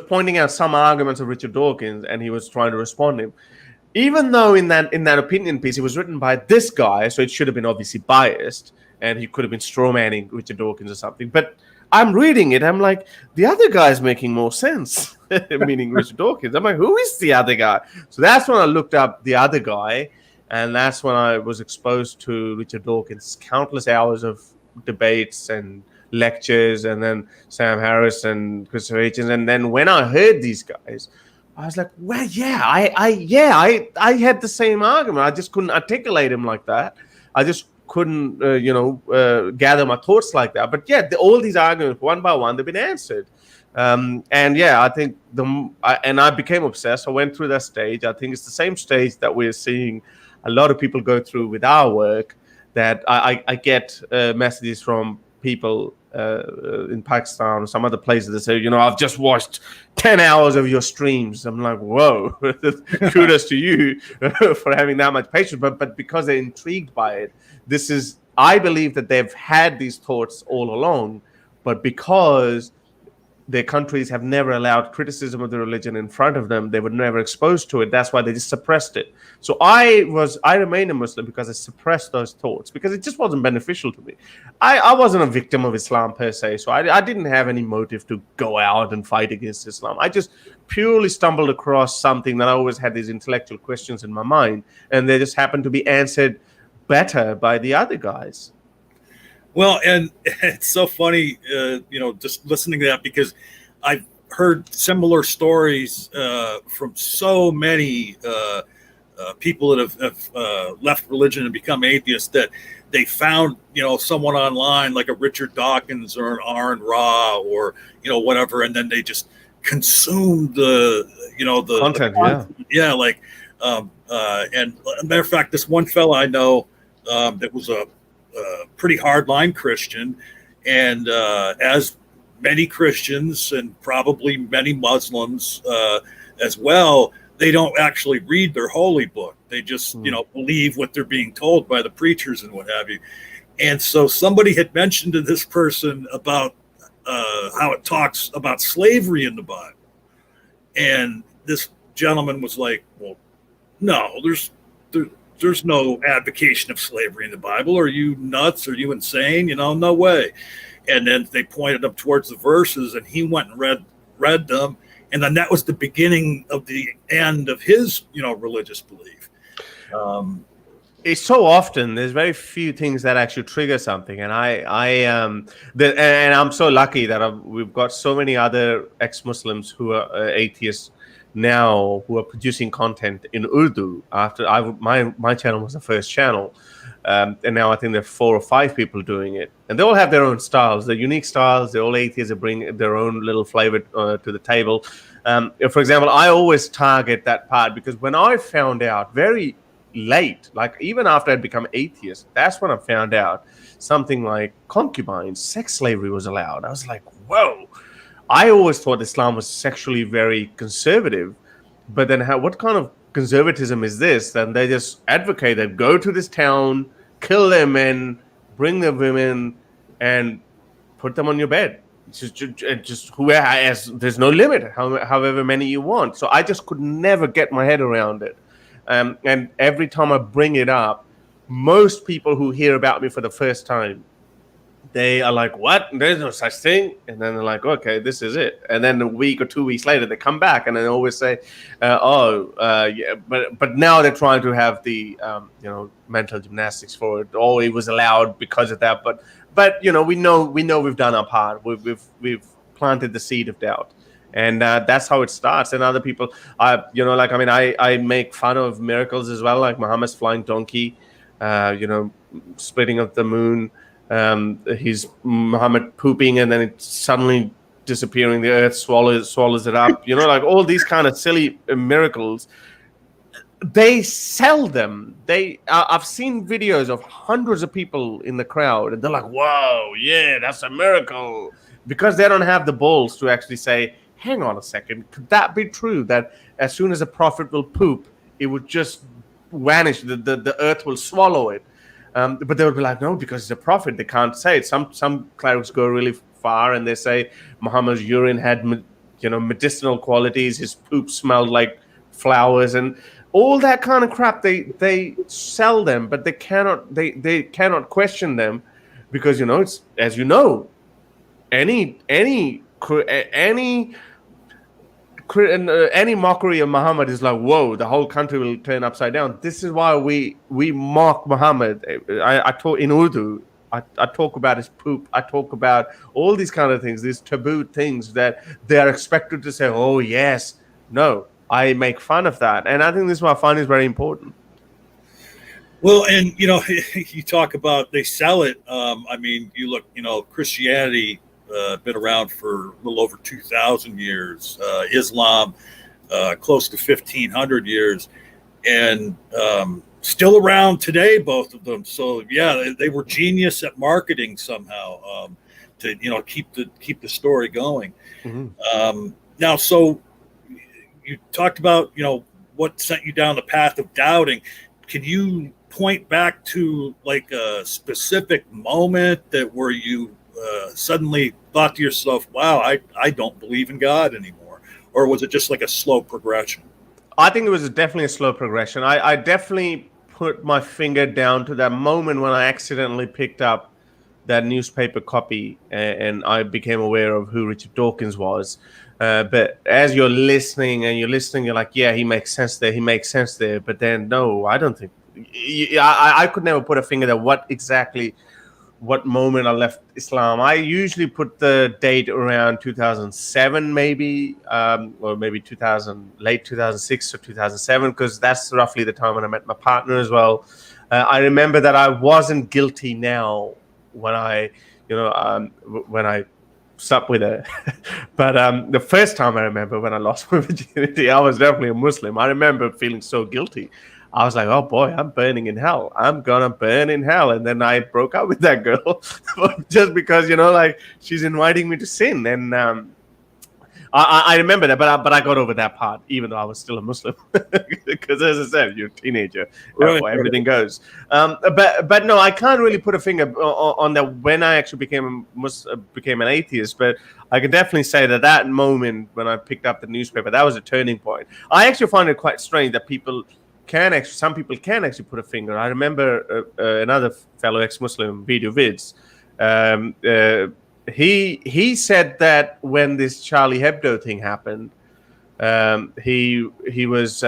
pointing out some arguments of Richard Dawkins, and he was trying to respond to him. Even though in that opinion piece, it was written by this guy, so it should have been obviously biased, and he could have been strawmanning Richard Dawkins or something. But I'm reading it, I'm like, the other guy's making more sense, meaning Richard Dawkins. I'm like, who is the other guy? So that's when I looked up the other guy, and that's when I was exposed to Richard Dawkins' countless hours of debates and lectures, and then Sam Harris and Christopher Hitchens. And then when I heard these guys, I was like, well, yeah, I had the same argument. I just couldn't articulate him like that. I just couldn't, gather my thoughts like that. But yeah, all these arguments, one by one, they've been answered. And yeah, I think I became obsessed. I went through that stage. I think it's the same stage that we're seeing a lot of people go through with our work, that I get messages from people in Pakistan or some other places that say, I've just watched 10 hours of your streams. I'm like, whoa, kudos to you for having that much patience. But because they're intrigued by it, I believe that they've had these thoughts all along, but because their countries have never allowed criticism of the religion in front of them, they were never exposed to it. That's why they just suppressed it. So I remained a Muslim because I suppressed those thoughts, because it just wasn't beneficial to me. I wasn't a victim of Islam per se, so I didn't have any motive to go out and fight against Islam. I just purely stumbled across something that I always had these intellectual questions in my mind, and they just happened to be answered better by the other guys. Well, and it's so funny, just listening to that, because I've heard similar stories from so many people that have left religion and become atheists, that they found, someone online like a Richard Dawkins or an Aaron Ra or, whatever, and then they just consumed the content. Yeah. Like, and a matter of fact, this one fella I know that was a pretty hardline Christian, and as many Christians and probably many Muslims as well, they don't actually read their holy book. They just believe what they're being told by the preachers and what have you. And so somebody had mentioned to this person about how it talks about slavery in the Bible, and this gentleman was like, well, no, there's no advocation of slavery in the Bible. Are you nuts? Are you insane? No way. And then they pointed up towards the verses, and he went and read them. And then that was the beginning of the end of his, religious belief. It's so often there's very few things that actually trigger something, and and I'm so lucky that we've got so many other ex-Muslims who are atheists now, who are producing content in Urdu. After my channel was the first channel, and now I think there are 4 or 5 people doing it, and they all have their own styles. They're unique styles. They're all atheists. They bring their own little flavor to the table. For example, I always target that part, because when I found out very late, like even after I'd become atheist, that's when I found out something like concubines, sex slavery was allowed. I was like, whoa. I always thought Islam was sexually very conservative, but then what kind of conservatism is this? Then they just advocate that go to this town, kill their men, bring their women, and put them on your bed. Just there's no limit, however many you want. So I just could never get my head around it. And every time I bring it up, most people who hear about me for the first time, they are like, what? There's no such thing. And then they're like, okay, this is it. And then a week or 2 weeks later, they come back and they always say, yeah. But now they're trying to have the, mental gymnastics for it. Oh, it was allowed because of that. But we know we've done our part. We've planted the seed of doubt. And that's how it starts. And other people, I make fun of miracles as well, like Muhammad's flying donkey, splitting of the moon, he's Muhammad pooping and then it's suddenly disappearing, the earth swallows it up, like all these kind of silly miracles. They sell them. I've seen videos of hundreds of people in the crowd, and they're like, whoa, yeah, that's a miracle, because they don't have the balls to actually say, hang on a second, could that be true? That as soon as a prophet will poop, it would just vanish. The earth will swallow it. But they would be like, no, because it's a prophet, they can't say it. Some clerics go really far and they say Muhammad's urine had medicinal qualities. His poop smelled like flowers and all that kind of crap. They sell them, but they cannot question them because it's, as you know, any mockery of Muhammad is like, whoa, the whole country will turn upside down. This is why we mock Muhammad. I talk in Urdu. I talk about his poop. I talk about all these kind of things, these taboo things that they are expected to say, oh, yes. No, I make fun of that. And I think this is why fun is very important. Well, and, you talk about they sell it. I mean, you look, Christianity been around for a little over 2,000 years, Islam close to 1,500 years, and still around today, both of them. So yeah, they were genius at marketing somehow to keep the story going. Mm-hmm. Now, so you talked about what sent you down the path of doubting. Can you point back to like a specific moment that where you suddenly thought to yourself, wow, I don't believe in God anymore? Or was it just like a slow progression? I think it was definitely a slow progression. I definitely put my finger down to that moment when I accidentally picked up that newspaper copy and I became aware of who Richard Dawkins was. But as you're listening, you're like, yeah, he makes sense there. But then, no, I don't think. I could never put a finger there what moment I left Islam. I usually put the date around 2007, maybe, or maybe late 2006 or 2007, because that's roughly the time when I met my partner as well. I remember that I wasn't guilty now when I slept with her. But the first time I remember when I lost my virginity, I was definitely a Muslim. I remember feeling so guilty. I was like, oh boy, I'm burning in hell. I'm gonna burn in hell. And then I broke up with that girl just because, she's inviting me to sin. And I remember that, but I got over that part, even though I was still a Muslim. Because as I said, you're a teenager, right, everything goes. But no, I can't really put a finger on that when I actually became an atheist. But I can definitely say that moment when I picked up the newspaper, that was a turning point. I actually find it quite strange that some people can actually put a finger. I remember another fellow ex-Muslim, Video Vids. He said that when this Charlie Hebdo thing happened, he was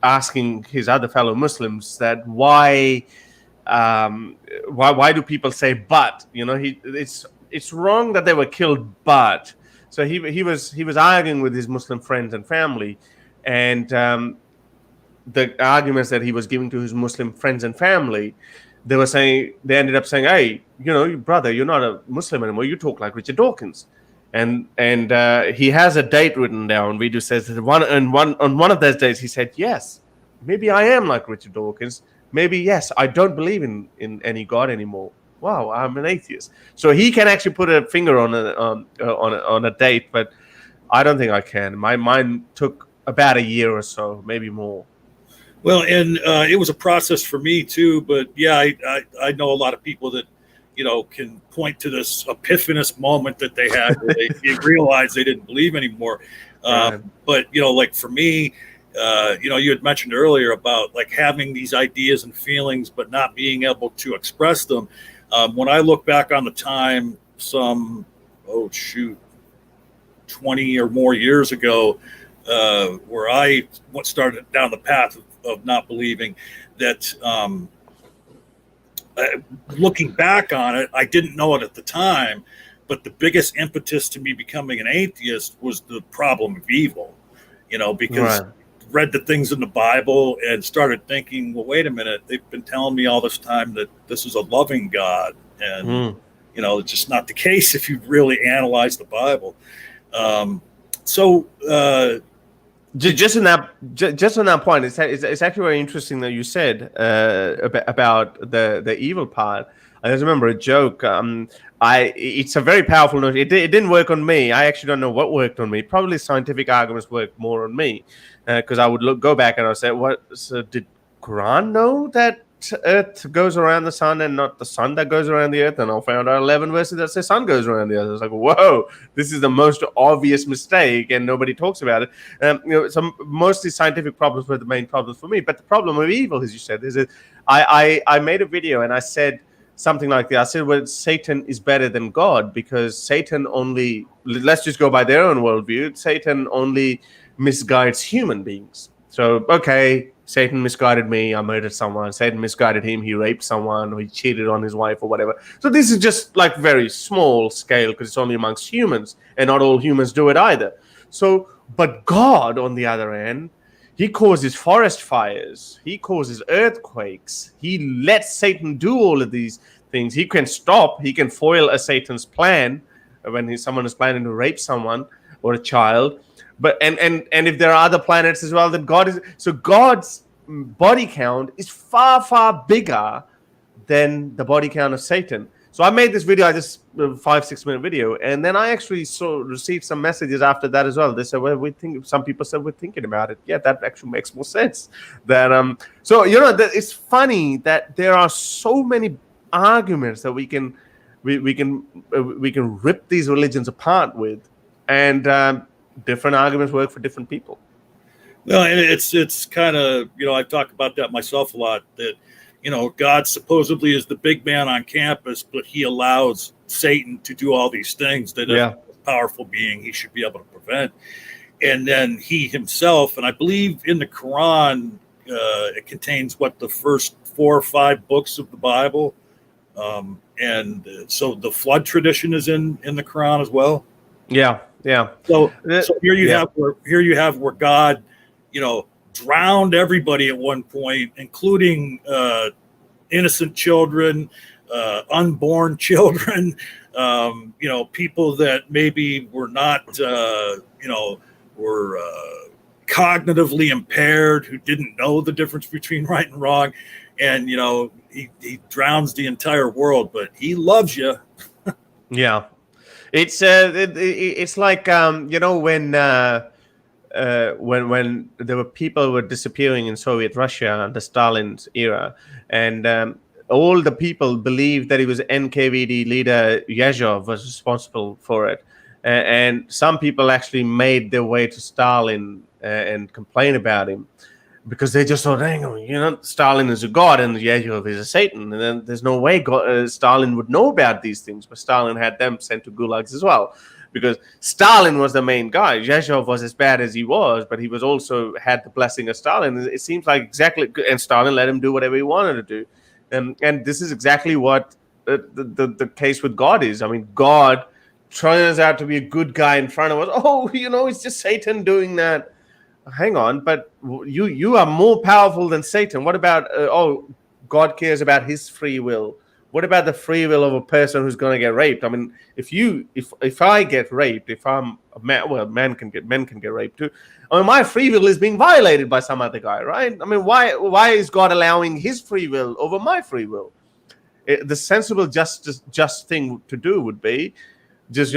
asking his other fellow Muslims that why do people say but? It's wrong that they were killed, but. So he was arguing with his Muslim friends and family, and the arguments that he was giving to his Muslim friends and family, they ended up saying, hey, brother, you're not a Muslim anymore. You talk like Richard Dawkins. And he has a date written down. Video says that on one of those days, he said, yes, maybe I am like Richard Dawkins. Maybe, yes, I don't believe in any God anymore. Wow, I'm an atheist. So he can actually put a finger on a date, but I don't think I can. Mine took about a year or so, maybe more. Well, and it was a process for me too, but yeah, I know a lot of people that, can point to this epiphanous moment that they had where they realized they didn't believe anymore. But, like for me, you had mentioned earlier about like having these ideas and feelings, but not being able to express them. When I look back on the time, 20 or more years ago, where I started down the path of not believing, that looking back on it, I didn't know it at the time, but the biggest impetus to me becoming an atheist was the problem of evil, because read the things in the Bible and started thinking, well, wait a minute, they've been telling me all this time that this is a loving God, and it's just not the case if you really analyze the Bible. Just on that point, it's actually very interesting that you said about the evil part. I just remember a joke. It's a very powerful notion. It didn't work on me. I actually don't know what worked on me. Probably scientific arguments worked more on me, because I would go back and I would say, "What? So did Quran know that Earth goes around the sun and not the sun that goes around the Earth?" And I found out 11 verses that say sun goes around the Earth. I was like, "Whoa, this is the most obvious mistake, and nobody talks about it." So mostly scientific problems were the main problems for me. But the problem of evil, as you said, is that I made a video and I said something like that. I said, well, Satan is better than God, because Satan only, let's just go by their own worldview, Satan only misguides human beings. So, okay, Satan misguided me, I murdered someone. Satan misguided him, he raped someone, or he cheated on his wife or whatever. So this is just like very small scale, because it's only amongst humans, and not all humans do it either. So, but God, on the other hand, he causes forest fires. He causes earthquakes. He lets Satan do all of these things. He can stop. He can foil a Satan's plan when someone is planning to rape someone or a child. But and if there are other planets as well, then God is. So God's body count is far, far bigger than the body count of Satan. So I made this video, just a 5-6 minute video, and then I actually received some messages after that as well. They said, "Well, some people said we're thinking about it." Yeah, that actually makes more sense. That so it's funny that there are so many arguments that we can rip these religions apart with, and different arguments work for different people. Well, and it's kind of, I've talked about that myself a lot, that God supposedly is the big man on campus, but he allows Satan to do all these things that a powerful being he should be able to prevent. And then he himself, and I believe in the Quran, it contains the first 4 or 5 books of the Bible. And so the flood tradition is in the Quran as well. Yeah. So here you have where God, drowned everybody at one point, including innocent children, unborn children, people that maybe were not, were cognitively impaired, who didn't know the difference between right and wrong. And, he drowns the entire world, but he loves you. Yeah. It's like, when there were people who were disappearing in Soviet Russia under Stalin's era, and all the people believed that it was NKVD leader Yezhov was responsible for it. And some people actually made their way to Stalin and complain about him, because they just thought, hang on, Stalin is a god and Yezhov is a Satan. And then there's no way Stalin would know about these things. But Stalin had them sent to gulags as well, because Stalin was the main guy. Yezhov was as bad as he was, but he was also had the blessing of Stalin. It seems like exactly, and Stalin let him do whatever he wanted to do. And this is exactly what the case with God is. I mean, God turns out to be a good guy in front of us. Oh, it's just Satan doing that. Hang on, but you are more powerful than Satan. What about, God cares about his free will. What about the free will of a person who's going to get raped? I mean, if I get raped, if I'm a man, well, men can get raped too. I mean, my free will is being violated by some other guy, right? I mean, why is God allowing his free will over my free will? The sensible, just thing to do would be just,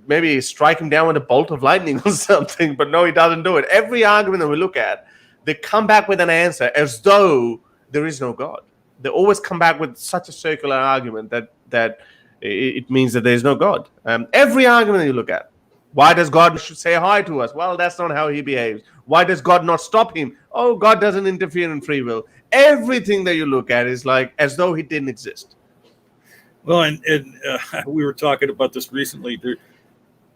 maybe strike him down with a bolt of lightning or something. But no, he doesn't do it. Every argument that we look at, they come back with an answer as though there is no God. They always come back with such a circular argument that it means that there is no God. Every argument that you look at, why does God say hi to us? Well, that's not how he behaves. Why does God not stop him? Oh, God doesn't interfere in free will. Everything that you look at is like as though he didn't exist. Well, and we were talking about this recently.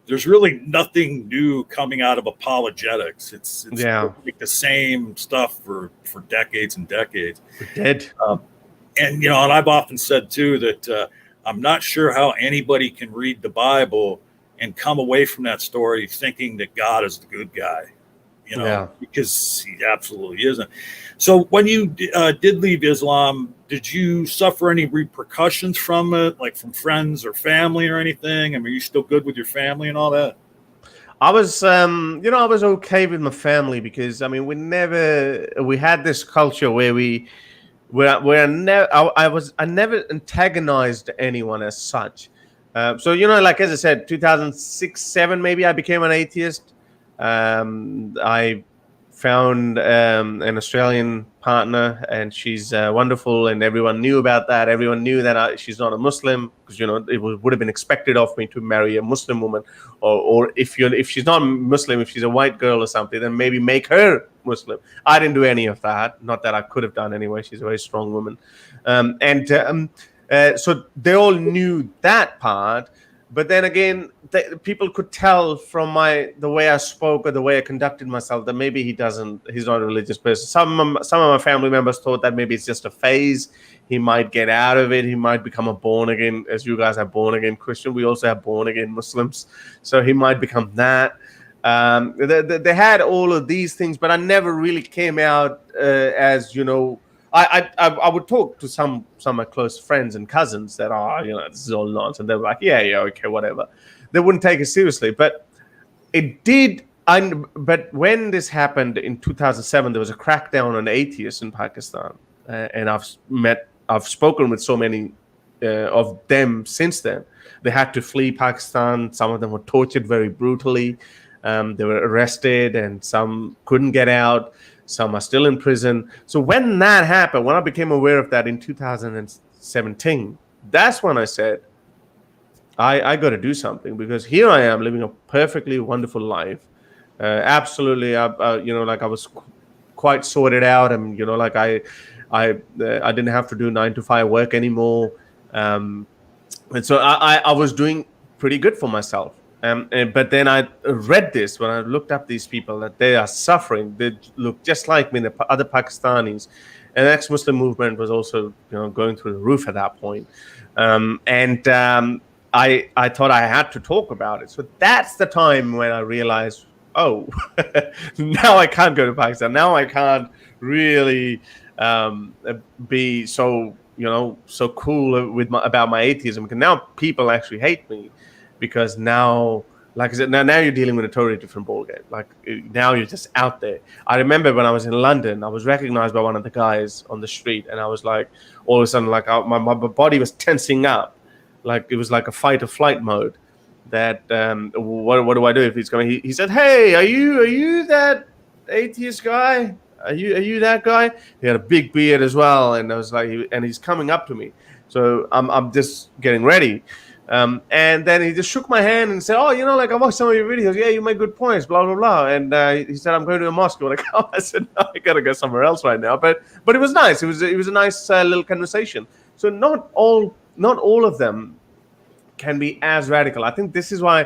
There's really nothing new coming out of apologetics. It's like the same stuff for decades and decades. We're dead. And I've often said too that I'm not sure how anybody can read the Bible and come away from that story thinking that God is the good guy, because he absolutely isn't. So when you did leave Islam, did you suffer any repercussions from it, like from friends or family or anything? I mean, are you still good with your family and all that? I was, I was okay with my family, because I mean, we had this culture where we I never antagonized anyone as such. So like as I said, 2006, 7 maybe I became an atheist. I found an Australian partner, and she's wonderful, and everyone knew about that. Everyone knew that she's not a Muslim, because it would have been expected of me to marry a Muslim woman, or if she's not Muslim, if she's a white girl or something, then maybe make her Muslim. I didn't do any of that. Not that I could have done anyway. She's a very strong woman, so they all knew that part. But then again, people could tell from the way I spoke or the way I conducted myself that maybe he's not a religious person. Some of my family members thought that maybe it's just a phase. He might get out of it. He might become a born again, as you guys are born again Christian. We also have born again Muslims. So he might become that. They had all of these things, but I never really came out as, I would talk to some of my close friends and cousins that are, this is all nonsense. And they were like, yeah, okay, whatever. They wouldn't take it seriously. But it did. But when this happened in 2007, there was a crackdown on atheists in Pakistan. And I've spoken with so many of them since then. They had to flee Pakistan. Some of them were tortured very brutally. They were arrested, and some couldn't get out. Some are still in prison. So when that happened, when I became aware of that in 2017, that's when I said, I got to do something, because here I am living a perfectly wonderful life. Absolutely, I was quite sorted out, and I didn't have to do 9-to-5 work anymore, and so I was doing pretty good for myself. But then I read this, when I looked up these people, that they are suffering. They look just like me, the other Pakistanis. And the ex-Muslim movement was also, going through the roof at that point. I thought I had to talk about it. So that's the time when I realized, oh, now I can't go to Pakistan. Now I can't really be so cool about my atheism, because now people actually hate me. Because now, like I said, now you're dealing with a totally different ballgame. Like, now you're just out there. I remember when I was in London, I was recognized by one of the guys on the street, and I was like, all of a sudden, like my body was tensing up, like it was like a fight or flight mode. That what do I do if he's coming? He said, "Hey, are you that atheist guy? Are you that guy?" He had a big beard as well, and I was like, and he's coming up to me, so I'm just getting ready. And then he just shook my hand and said, "Oh, I watched some of your videos. Yeah, you make good points, blah, blah, blah." And he said, "I'm going to a mosque. You want to go?" I said, "No, I got to go somewhere else right now." But it was nice. It was a nice little conversation. So not all of them can be as radical. I think this is why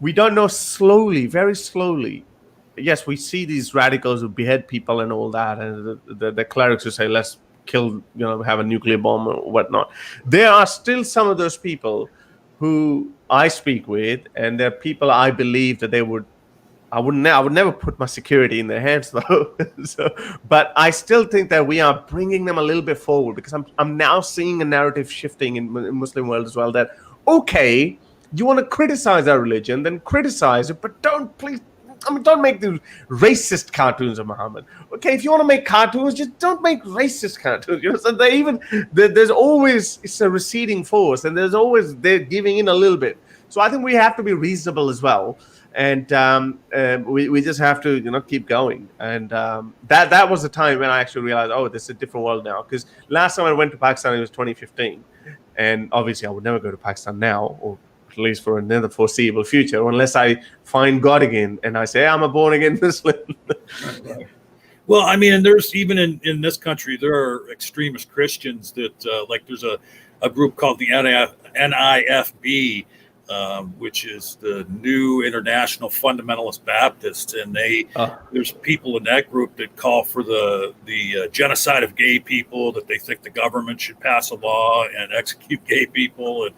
we don't know. Slowly, very slowly. Yes, we see these radicals who behead people and all that, and the clerics who say, "Let's kill, have a nuclear bomb," or whatnot. There are still some of those people who I speak with, and they're people I believe that I would never put my security in their hands, though. But I still think that we are bringing them a little bit forward, because I'm now seeing a narrative shifting in Muslim world as well, that, okay, you want to criticize our religion, then criticize it, but don't make these racist cartoons of Muhammad. Okay, if you want to make cartoons, just don't make racist cartoons. So there's always, it's a receding force, and they're giving in a little bit. So I think we have to be reasonable as well, and we just have to keep going. And that was the time when I actually realized, oh, this is a different world now. Because last time I went to Pakistan, it was 2015, and obviously I would never go to Pakistan now, or at least for another foreseeable future, unless I find God again and I say, I'm a born again Muslim. Well, I mean, and there's even in this country, there are extremist Christians that like there's a group called the NIFB, which is the New International Fundamentalist Baptists, and there's people in that group that call for the genocide of gay people, that they think the government should pass a law and execute gay people. And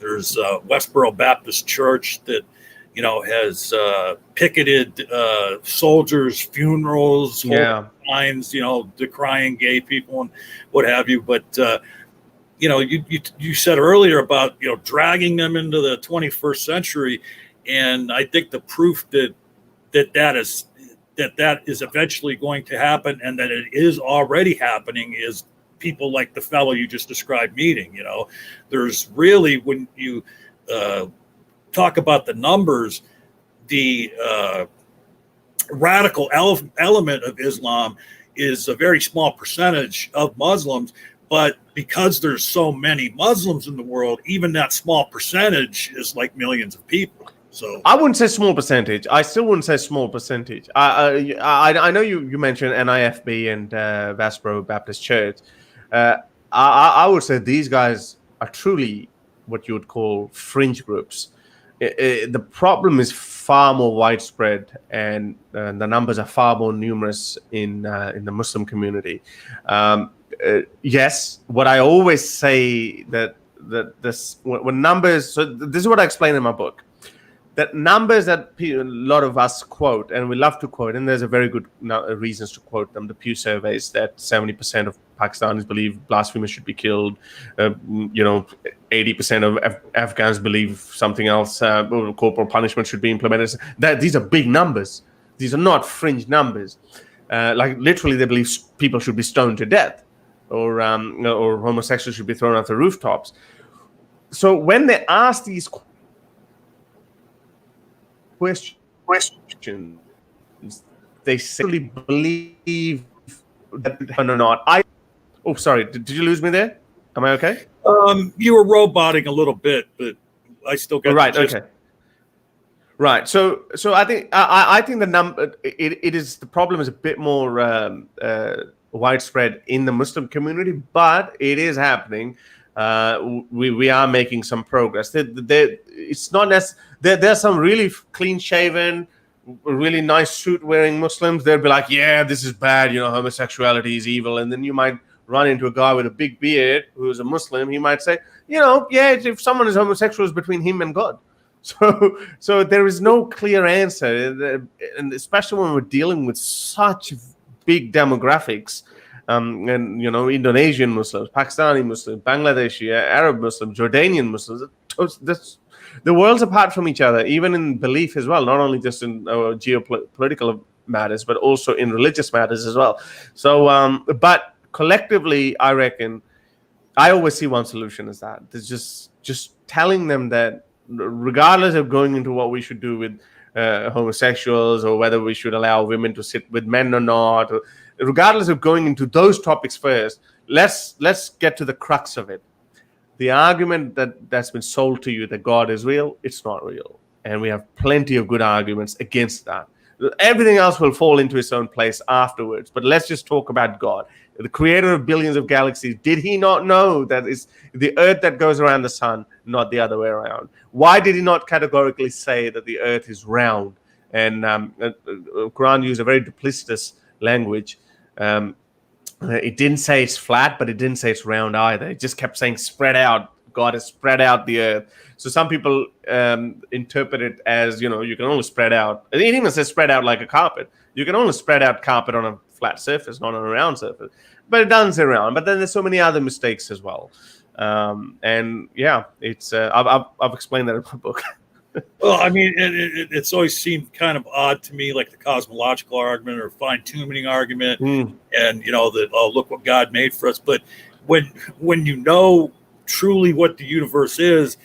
there's Westboro Baptist Church that has picketed soldiers' funerals, signs, decrying gay people and what have you. But you said earlier about dragging them into the 21st century, and I think the proof that is eventually going to happen, and that it is already happening, is people like the fellow you just described meeting. There's really, when you talk about the numbers, the radical element of Islam is a very small percentage of Muslims, but because there's so many Muslims in the world, even that small percentage is like millions of people. So I wouldn't say small percentage. I still wouldn't say small percentage. I know you mentioned NIFB and Vasbro Baptist Church. I would say these guys are truly what you would call fringe groups. The problem is far more widespread, and the numbers are far more numerous in the Muslim community. Yes, what I always say that this when numbers. So this is what I explain in my book. That numbers that a lot of us quote, and we love to quote, and there's a very good reasons to quote them. The Pew surveys that 70% of Pakistanis believe blasphemers should be killed. 80% of Afghans believe something else. Corporal punishment should be implemented. These are big numbers. These are not fringe numbers. Like literally, they believe people should be stoned to death, or homosexuals should be thrown off the rooftops. So when they ask these questions, they simply believe that or not. Sorry, did you lose me there? Am I okay? You were roboting a little bit, but I still got right. Okay. Right. So I think the number it is, the problem is a bit more widespread in the Muslim community, but it is happening. We are making some progress. It's not as there's some really clean shaven, really nice suit wearing Muslims. They'll be like, yeah, this is bad. Homosexuality is evil. And then you might run into a guy with a big beard who is a Muslim. He might say, yeah, if someone is homosexual, it's between him and God. So there is no clear answer, and especially when we're dealing with such big demographics. And Indonesian Muslims, Pakistani Muslims, Bangladeshi, Arab Muslims, Jordanian Muslims. The world's apart from each other, even in belief as well, not only just in geopolitical matters, but also in religious matters as well. So, but collectively, I reckon, I always see one solution is that there's just telling them that regardless of going into what we should do with homosexuals, or whether we should allow women to sit with men or not, or, regardless of going into those topics first, let's get to the crux of it. The argument that's been sold to you that God is real, it's not real. And we have plenty of good arguments against that. Everything else will fall into its own place afterwards. But let's just talk about God, the creator of billions of galaxies. Did he not know that it's the earth that goes around the sun, not the other way around? Why did he not categorically say that the earth is round? And Quran used a very duplicitous language. It didn't say it's flat, but it didn't say it's round either. It just kept saying spread out. God has spread out the earth. So some people interpret it as, you can only spread out. It even says spread out like a carpet. You can only spread out carpet on a flat surface, not on a round surface. But it doesn't say round. But then there's so many other mistakes as well. And yeah, it's I've explained that in my book. Well, I mean, it's always seemed kind of odd to me, like the cosmological argument or fine-tuning argument, and that look what God made for us. But when you know truly what the universe is,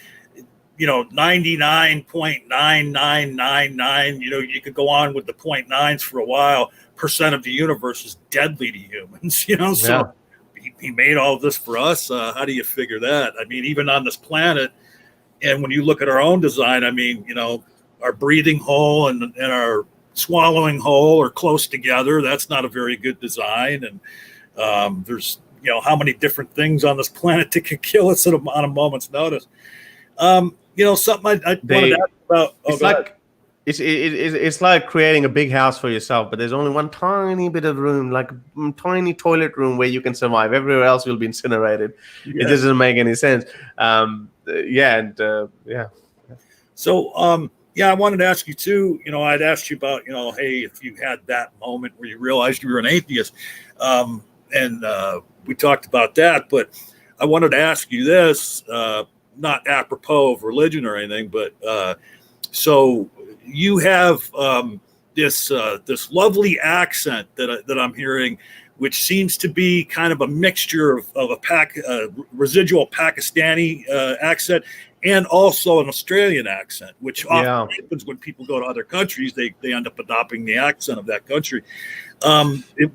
99.9999, you could go on with the 0.9s for a while. % of the universe is deadly to humans, So he made all of this for us. How do you figure that? I mean, even on this planet. And when you look at our own design, I mean, our breathing hole and our swallowing hole are close together. That's not a very good design. And there's, how many different things on this planet that could kill us on a moment's notice. Something I wanted to ask about. It's like creating a big house for yourself, but there's only one tiny bit of room, like a tiny toilet room where you can survive. Everywhere else will be incinerated. Yeah. It doesn't make any sense. So, I wanted to ask you too, I'd asked you about, hey, if you had that moment where you realized you were an atheist, and we talked about that, but I wanted to ask you this, not apropos of religion or anything, but so you have this lovely accent that I'm hearing, which seems to be kind of a mixture of a residual Pakistani accent and also an Australian accent, which often happens when people go to other countries. They end up adopting the accent of that country.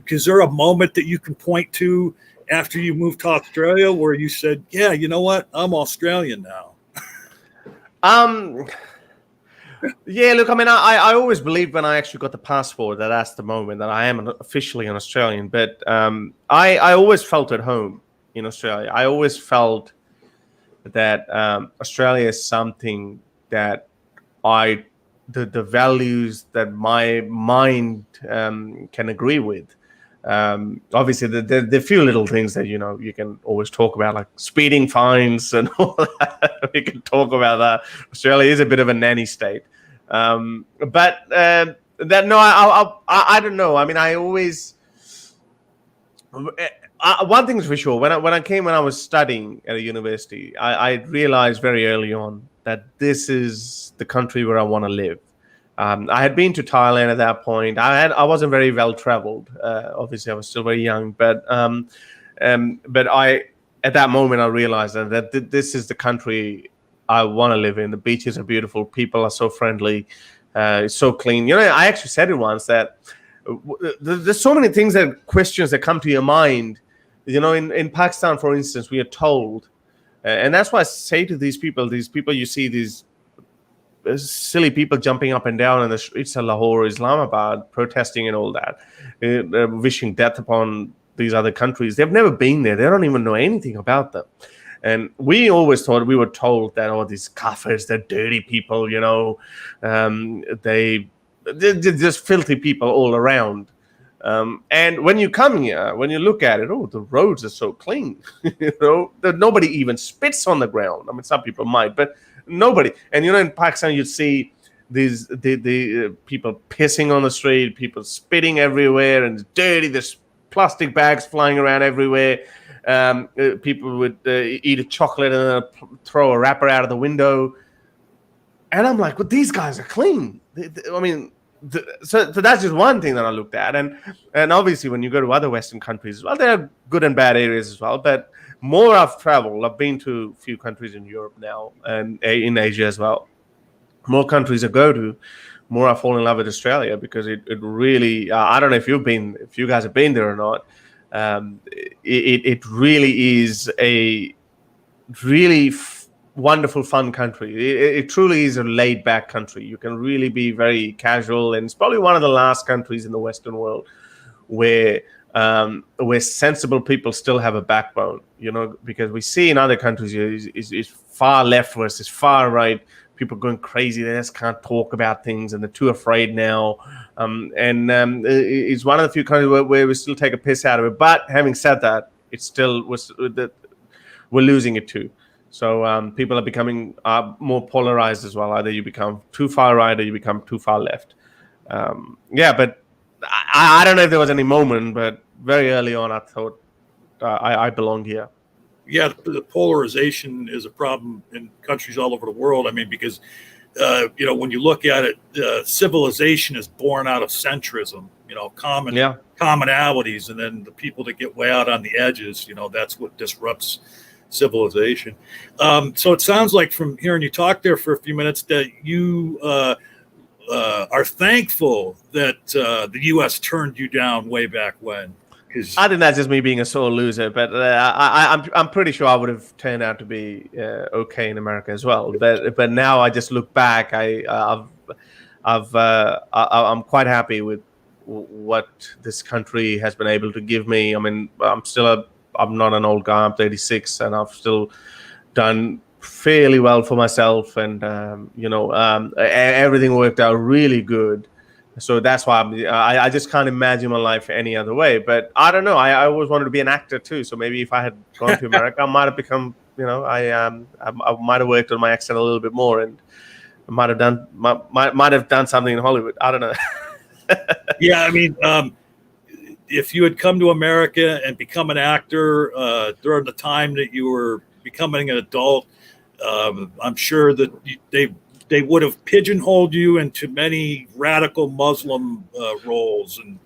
Is there a moment that you can point to after you moved to Australia where you said, yeah, you know what, I'm Australian now? Yeah, look, I mean, I always believed when I actually got the passport that that's the moment that I am officially an Australian. But I always felt at home in Australia. I always felt that Australia is something that the values that my mind can agree with. Obviously, the few little things that you can always talk about, like speeding fines and all that. We can talk about that. Australia is a bit of a nanny state, but I don't know. I mean, I always one thing's for sure. When I was studying at a university, I realized very early on that this is the country where I want to live. I had been to Thailand at that point. I wasn't very well traveled. Obviously, I was still very young, but at that moment I realized that this is the country I want to live in. The beaches are beautiful. People are so friendly. It's so clean. I actually said it once that there's so many questions that come to your mind. In Pakistan, for instance, we are told, and that's why I say to these people you see these silly people jumping up and down in the streets of Lahore, Islamabad, protesting and all that, wishing death upon these other countries. They've never been there. They don't even know anything about them. And we always thought, we were told that, these kafirs, they're dirty people, they're just filthy people all around. And when you come here, when you look at it, the roads are so clean. Nobody even spits on the ground. I mean, some people might, but nobody. And in Pakistan, you see the people pissing on the street, people spitting everywhere, and it's dirty. There's plastic bags flying around everywhere. People would eat a chocolate and throw a wrapper out of the window. And I'm like, well, these guys are clean. So that's just one thing that I looked at. And obviously, when you go to other Western countries as well, there are good and bad areas as well. But more I've traveled, I've been to a few countries in Europe now and in Asia as well. More countries I go to, more I fall in love with Australia, because it really, I don't know if you guys have been there or not. It really is a really wonderful, fun country. It truly is a laid-back country. You can really be very casual, and it's probably one of the last countries in the Western world where sensible people still have a backbone. Because we see in other countries is far left versus far right. People going crazy. They just can't talk about things, and they're too afraid now. It's one of the few countries where we still take a piss out of it. But having said that, we're losing it too. So people are becoming more polarized as well. Either you become too far right or you become too far left. But I don't know if there was any moment, but very early on I thought I belonged here. Yeah, the polarization is a problem in countries all over the world. I mean, because, when you look at it, civilization is born out of centrism, commonalities, and then the people that get way out on the edges, that's what disrupts civilization. So it sounds like, from hearing you talk there for a few minutes, that you are thankful that the U.S. turned you down way back when. I think that's just me being a sore loser, but I'm pretty sure I would have turned out to be okay in America as well. But now I just look back, I'm quite happy with what this country has been able to give me. I mean, I'm not an old guy. I'm 36, and I've still done fairly well for myself, and everything worked out really good. So that's why I just can't imagine my life any other way. But I don't know. I always wanted to be an actor too. So maybe if I had gone to America, I might have become, I might have worked on my accent a little bit more, and I might have done something in Hollywood. I don't know. Yeah, I mean, if you had come to America and become an actor during the time that you were becoming an adult, I'm sure that they would have pigeonholed you into many radical Muslim roles, and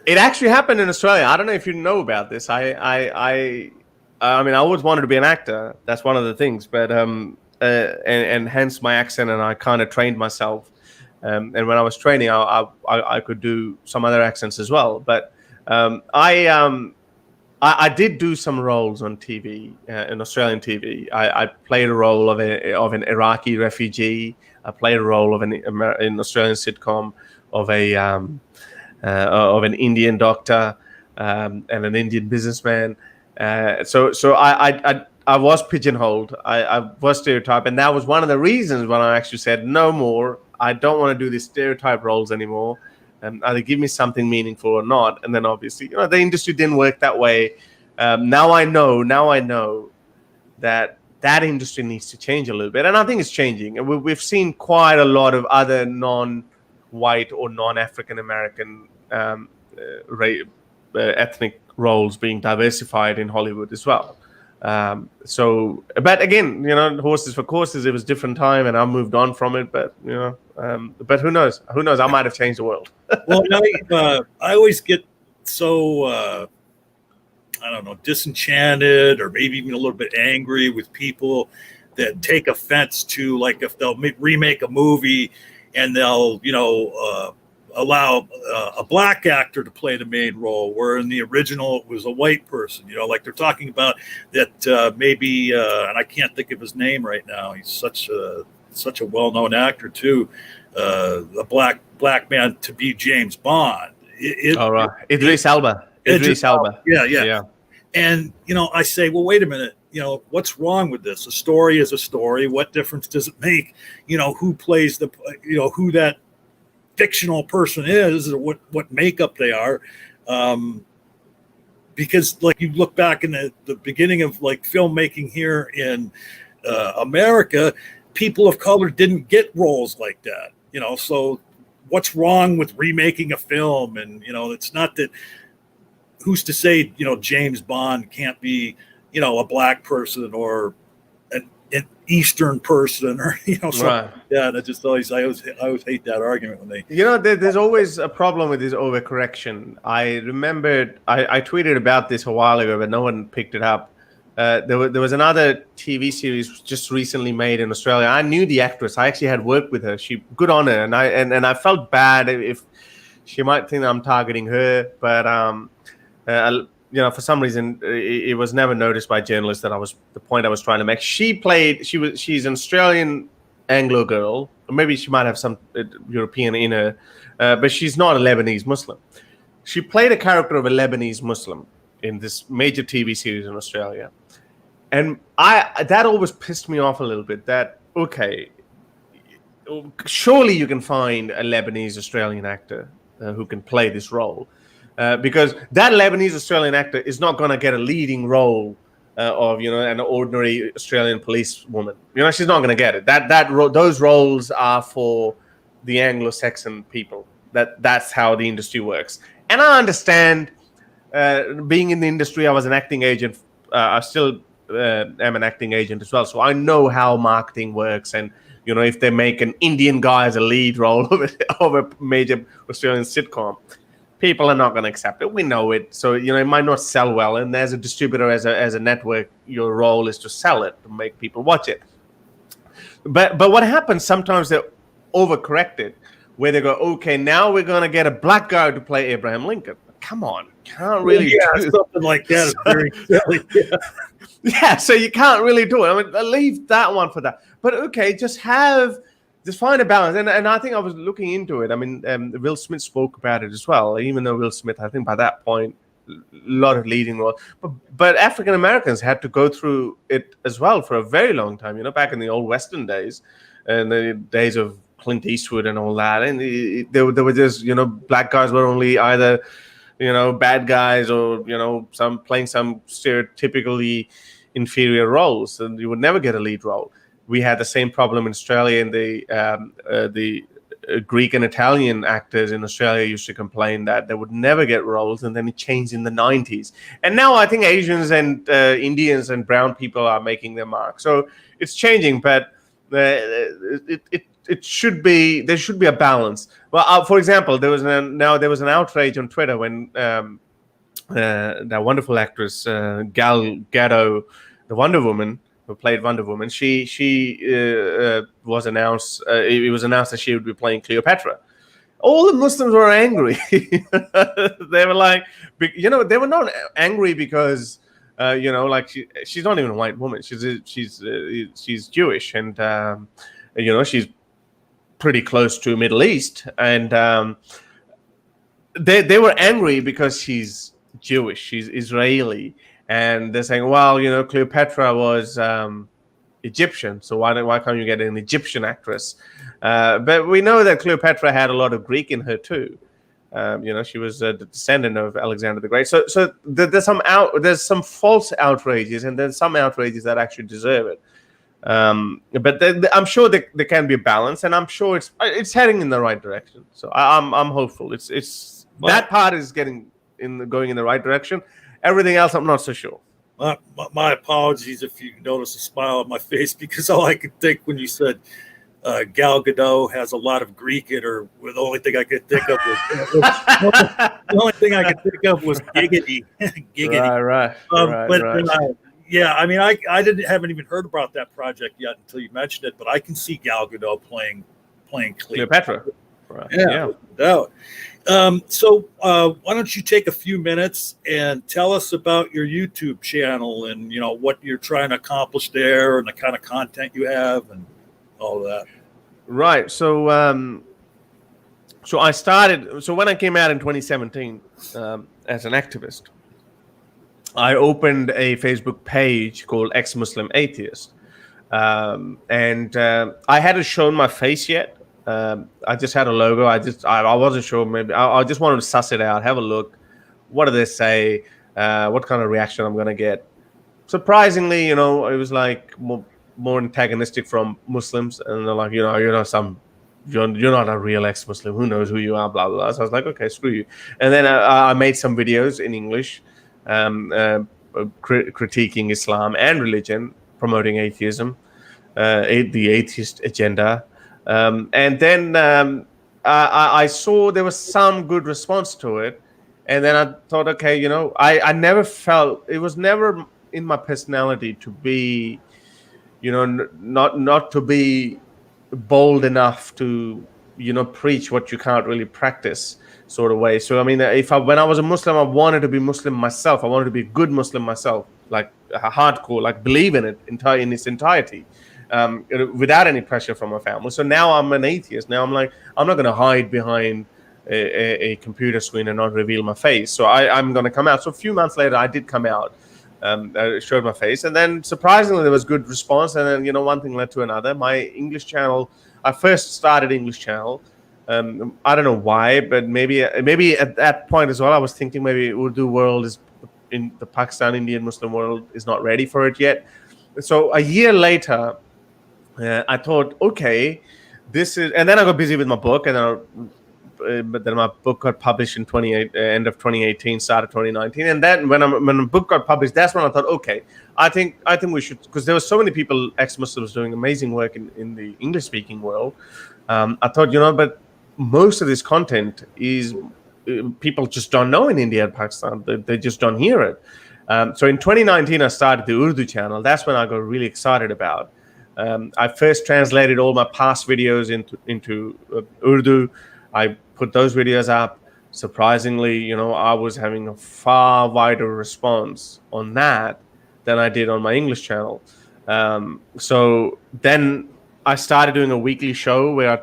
It actually happened in Australia. I don't know if you know about this. I mean, I always wanted to be an actor. That's one of the things, but and hence my accent, and I kind of trained myself. And when I was training, I could do some other accents as well. But I did do some roles on TV, in Australian TV. I played a role of an Iraqi refugee. I played a role of an Australian sitcom of an Indian doctor and an Indian businessman. So I was pigeonholed. I was stereotyped, and that was one of the reasons when I actually said no more. I don't want to do these stereotype roles anymore. Either give me something meaningful or not. And then obviously, the industry didn't work that way. Now I know that industry needs to change a little bit, and I think it's changing. And we've seen quite a lot of other non-white or non-African American ethnic roles being diversified in Hollywood as well. But again, horses for courses. It was a different time, and I moved on from it. But but who knows? Who knows? I might have changed the world. Well, I always get so I don't know, disenchanted, or maybe even a little bit angry with people that take offense to, like, if they'll remake a movie and they'll allow a black actor to play the main role, where in the original it was a white person. Like they're talking about that maybe, and I can't think of his name right now. He's such a well-known actor too. A black man to be James Bond. All right, Idris Elba. Idris Elba. Yeah. And I say, well, wait a minute. What's wrong with this? A story is a story. What difference does it make? Who plays who that fictional person is, or what makeup they are, because like you look back in the beginning of like filmmaking here in America, people of color didn't get roles like that, so what's wrong with remaking a film? And it's not that, who's to say James Bond can't be a black person or an Eastern person, or right. Yeah, and I always hate that argument when they there's always a problem with this overcorrection. I remembered I tweeted about this a while ago, but no one picked it up. There was another TV series just recently made in Australia. I knew the actress. I actually had worked with her. She good on her, and I felt bad if she might think I'm targeting her, but for some reason, it was never noticed by journalists that the point I was trying to make. She's an Australian Anglo girl, or maybe she might have some European in her, but she's not a Lebanese Muslim. She played a character of a Lebanese Muslim in this major TV series in Australia, and that always pissed me off a little bit. That okay, surely you can find a Lebanese Australian actor who can play this role. Because that Lebanese Australian actor is not going to get a leading role of an ordinary Australian policewoman. She's not going to get it. Those roles are for the Anglo-Saxon people. That's how the industry works. And I understand. Being in the industry, I was an acting agent. I still am an acting agent as well, so I know how marketing works. And if they make an Indian guy as a lead role of a major Australian sitcom, people are not going to accept it. We know it. So, it might not sell well. And as a distributor, as a network, your role is to sell it, to make people watch it. But what happens sometimes, they're overcorrected, where they go, okay, now we're going to get a black guy to play Abraham Lincoln. Come on. Can't really do something like that. Is very silly. Yeah, so you can't really do it. I mean, leave that one for that. But okay, just find a balance. And I think I was looking into it. I mean, Will Smith spoke about it as well, even though Will Smith, I think by that point, a lot of leading roles. But African Americans had to go through it as well for a very long time, back in the old Western days and the days of Clint Eastwood and all that. And there were just, black guys were only either, bad guys or, playing some stereotypically inferior roles, and you would never get a lead role. We had the same problem in Australia, and the Greek and Italian actors in Australia used to complain that they would never get roles, and then it changed in the 90s. And now I think Asians and Indians and brown people are making their mark. So it's changing, but it should be, there should be a balance. Well, for example, there was an outrage on Twitter when that wonderful actress Gal Gadot, the Wonder Woman, who played Wonder Woman, she was announced. It was announced that she would be playing Cleopatra. All the Muslims were angry. They were like, they were not angry because like she's not even a white woman. She's Jewish, and she's pretty close to Middle East, and they were angry because she's Jewish, she's Israeli, and they're saying, well, Cleopatra was Egyptian, so why can't you get an Egyptian actress? But we know that Cleopatra had a lot of Greek in her too. She was a descendant of Alexander the Great. So there's some false outrages, and there's some outrages that actually deserve it. But I'm sure there can be a balance, and I'm sure it's heading in the right direction. So I'm hopeful. It's that part is going in the right direction. Everything else, I'm not so sure. My apologies if you notice a smile on my face, because all I could think when you said Gal Gadot has a lot of Greek in her, the only thing I could think of was giggity. Giggity. Right. Yeah, I mean, I haven't even heard about that project yet until you mentioned it, but I can see Gal Gadot playing Cleopatra. Right. Yeah. No. So why don't you take a few minutes and tell us about your YouTube channel and what you're trying to accomplish there and the kind of content you have and all of that. Right. So I started. So when I came out in 2017 as an activist, I opened a Facebook page called exMuslim Atheist, and I hadn't shown my face yet. I just had a logo. I wasn't sure. Maybe I just wanted to suss it out, have a look. What do they say? What kind of reaction I'm going to get? Surprisingly, it was like more antagonistic from Muslims, and they're like, you're not a real ex-Muslim. Who knows who you are? Blah blah blah. So I was like, okay, screw you. And then I made some videos in English, critiquing Islam and religion, promoting atheism, the atheist agenda. And then I saw there was some good response to it, and then I thought, okay, I never felt, it was never in my personality to be, not to be bold enough to preach what you can't really practice, sort of way. So I mean, when I was a Muslim, I wanted to be Muslim myself. I wanted to be a good Muslim myself, like hardcore, like believe in it in its entirety. Without any pressure from my family. So now I'm an atheist. Now I'm like, I'm not going to hide behind a computer screen and not reveal my face. So I'm going to come out. So a few months later, I did come out. I showed my face, and then surprisingly there was good response. And then one thing led to another. My English channel, I first started English channel. I don't know why, but maybe at that point as well, I was thinking maybe Urdu world is in the Pakistan Indian Muslim world is not ready for it yet. So a year later, I thought, okay, this is, and then I got busy with my book, and but then my book got published in end of 2018, start of 2019, and then when the book got published, that's when I thought, okay, I think we should, because there were so many people, ex-Muslims, doing amazing work in the English-speaking world. I thought, but most of this content is people just don't know in India and Pakistan. They just don't hear it. So in 2019, I started the Urdu channel. That's when I got really excited about. I first translated all my past videos into Urdu. I put those videos up. Surprisingly, I was having a far wider response on that than I did on my English channel. So then I started doing a weekly show where I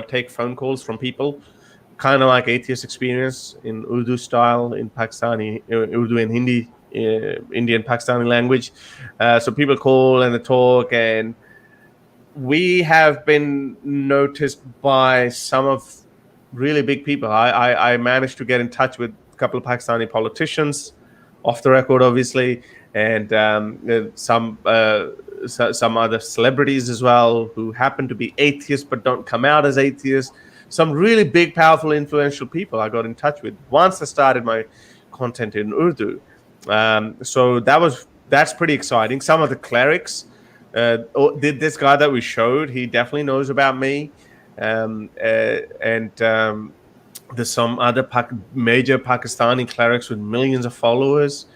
take phone calls from people, kind of like Atheist Experience in Urdu style, in Pakistani, Urdu and Hindi, Indian Pakistani language. So people call and they talk, and we have been noticed by some of really big people. I managed to get in touch with a couple of Pakistani politicians, off the record, obviously, and some other celebrities as well who happen to be atheists but don't come out as atheists. Some really big, powerful, influential people I got in touch with once I started my content in Urdu. So that's pretty exciting. Some of the clerics This guy that we showed, he definitely knows about me, and there's some other major Pakistani clerics with millions of followers.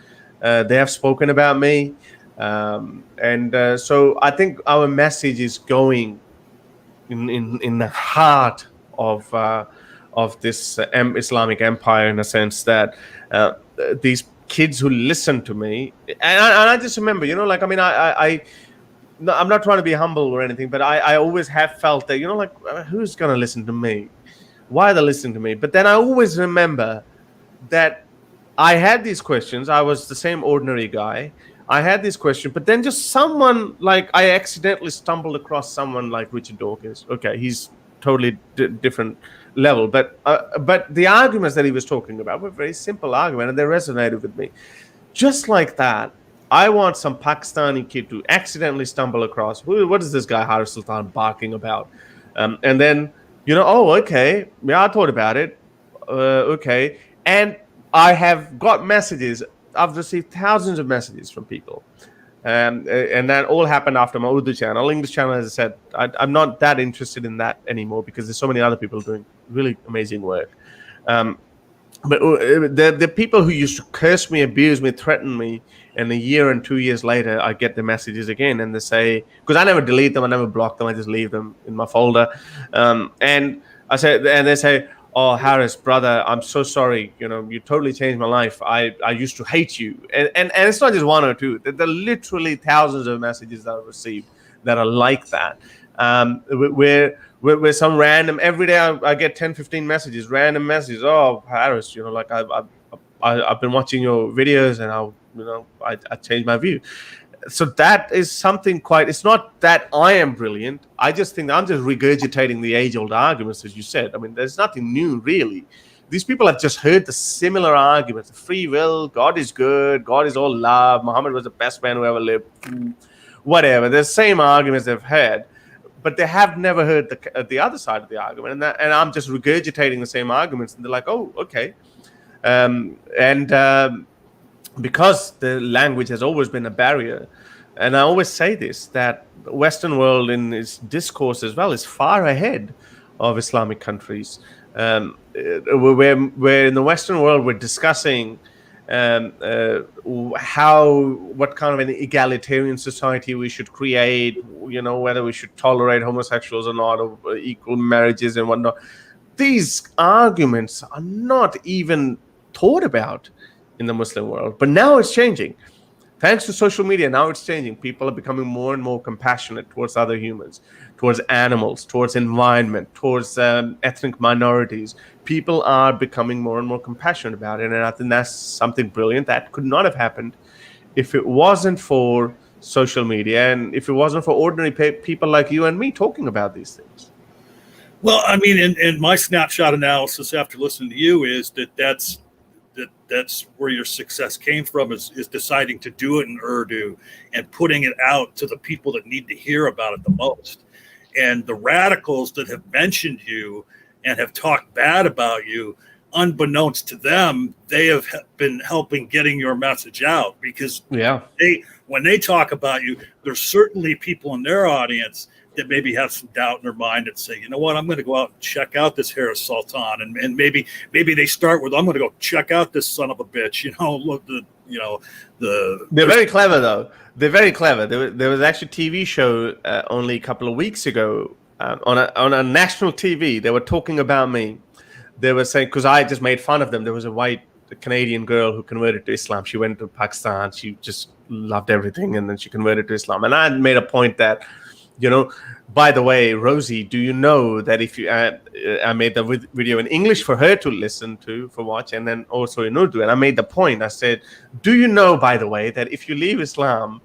They have spoken about me, and so I think our message is going in the heart of this Islamic empire, in a sense that these kids who listen to me, and I just remember, like, I mean, no, I'm not trying to be humble or anything, but I always have felt that, like, who's going to listen to me? Why are they listening to me? But then I always remember that I had these questions. I was the same ordinary guy. I had this question, but then just someone, like, I accidentally stumbled across someone like Richard Dawkins. Okay, he's totally different level, but the arguments that he was talking about were very simple arguments, and they resonated with me. Just like that, I want some Pakistani kid to accidentally stumble across, what is this guy Harris Sultan barking about? And then, oh, okay, yeah, I thought about it. Okay. And I have got messages. I've received thousands of messages from people. And that all happened after my Urdu channel. English channel, as I said, I'm not that interested in that anymore because there's so many other people doing really amazing work. But the people who used to curse me, abuse me, threaten me, and a year and 2 years later, I get the messages again, and they say, because I never delete them, I never block them, I just leave them in my folder. And they say, "Oh, Harris, brother, I'm so sorry. You totally changed my life. I used to hate you." And it's not just one or two. There are literally thousands of messages that I've received that are like that. Where some random, every day I get 10, 15 messages, random messages. "Oh, Harris, like I've been watching your videos and I changed my view." So that is something it's not that I am brilliant. I just think I'm just regurgitating the age-old arguments, as you said. I mean, there's nothing new, really. These people have just heard the similar arguments: free will, God is good, God is all love, Muhammad was the best man who ever lived, whatever. The same arguments they've heard, but they have never heard the other side of the argument. And I'm just regurgitating the same arguments, and they're like, "Oh, okay." Because the language has always been a barrier, and I always say this, that the Western world in its discourse as well is far ahead of Islamic countries. Where in the Western world we're discussing what kind of an egalitarian society we should create, whether we should tolerate homosexuals or not, or equal marriages and whatnot. These arguments are not even thought about in the Muslim world, but now it's changing. Thanks to social media, now it's changing. People are becoming more and more compassionate towards other humans, towards animals, towards environment, towards ethnic minorities. People are becoming more and more compassionate about it, and I think that's something brilliant that could not have happened if it wasn't for social media and if it wasn't for ordinary people like you and me talking about these things. Well, I mean, and my snapshot analysis after listening to you is that's where your success came from, is deciding to do it in Urdu and putting it out to the people that need to hear about it the most. And the radicals that have mentioned you and have talked bad about you, unbeknownst to them, they have been helping getting your message out, because when they talk about you, there's certainly people in their audience that maybe have some doubt in their mind and say, "You know what, I'm going to go out and check out this Harris Sultan." And maybe they start with, "I'm going to go check out this son of a bitch." They're very clever, though. They're very clever. There was actually a TV show only a couple of weeks ago on a national TV. They were talking about me. They were saying, because I just made fun of them. There was a white Canadian girl who converted to Islam. She went to Pakistan. She just loved everything, and then she converted to Islam. And I made a point that, by the way, Rosie, do you know that if you I made the video in English for her to listen to, for watch, and then also in Urdu. And I made the point, I said, "Do you know, by the way, that if you leave Islam,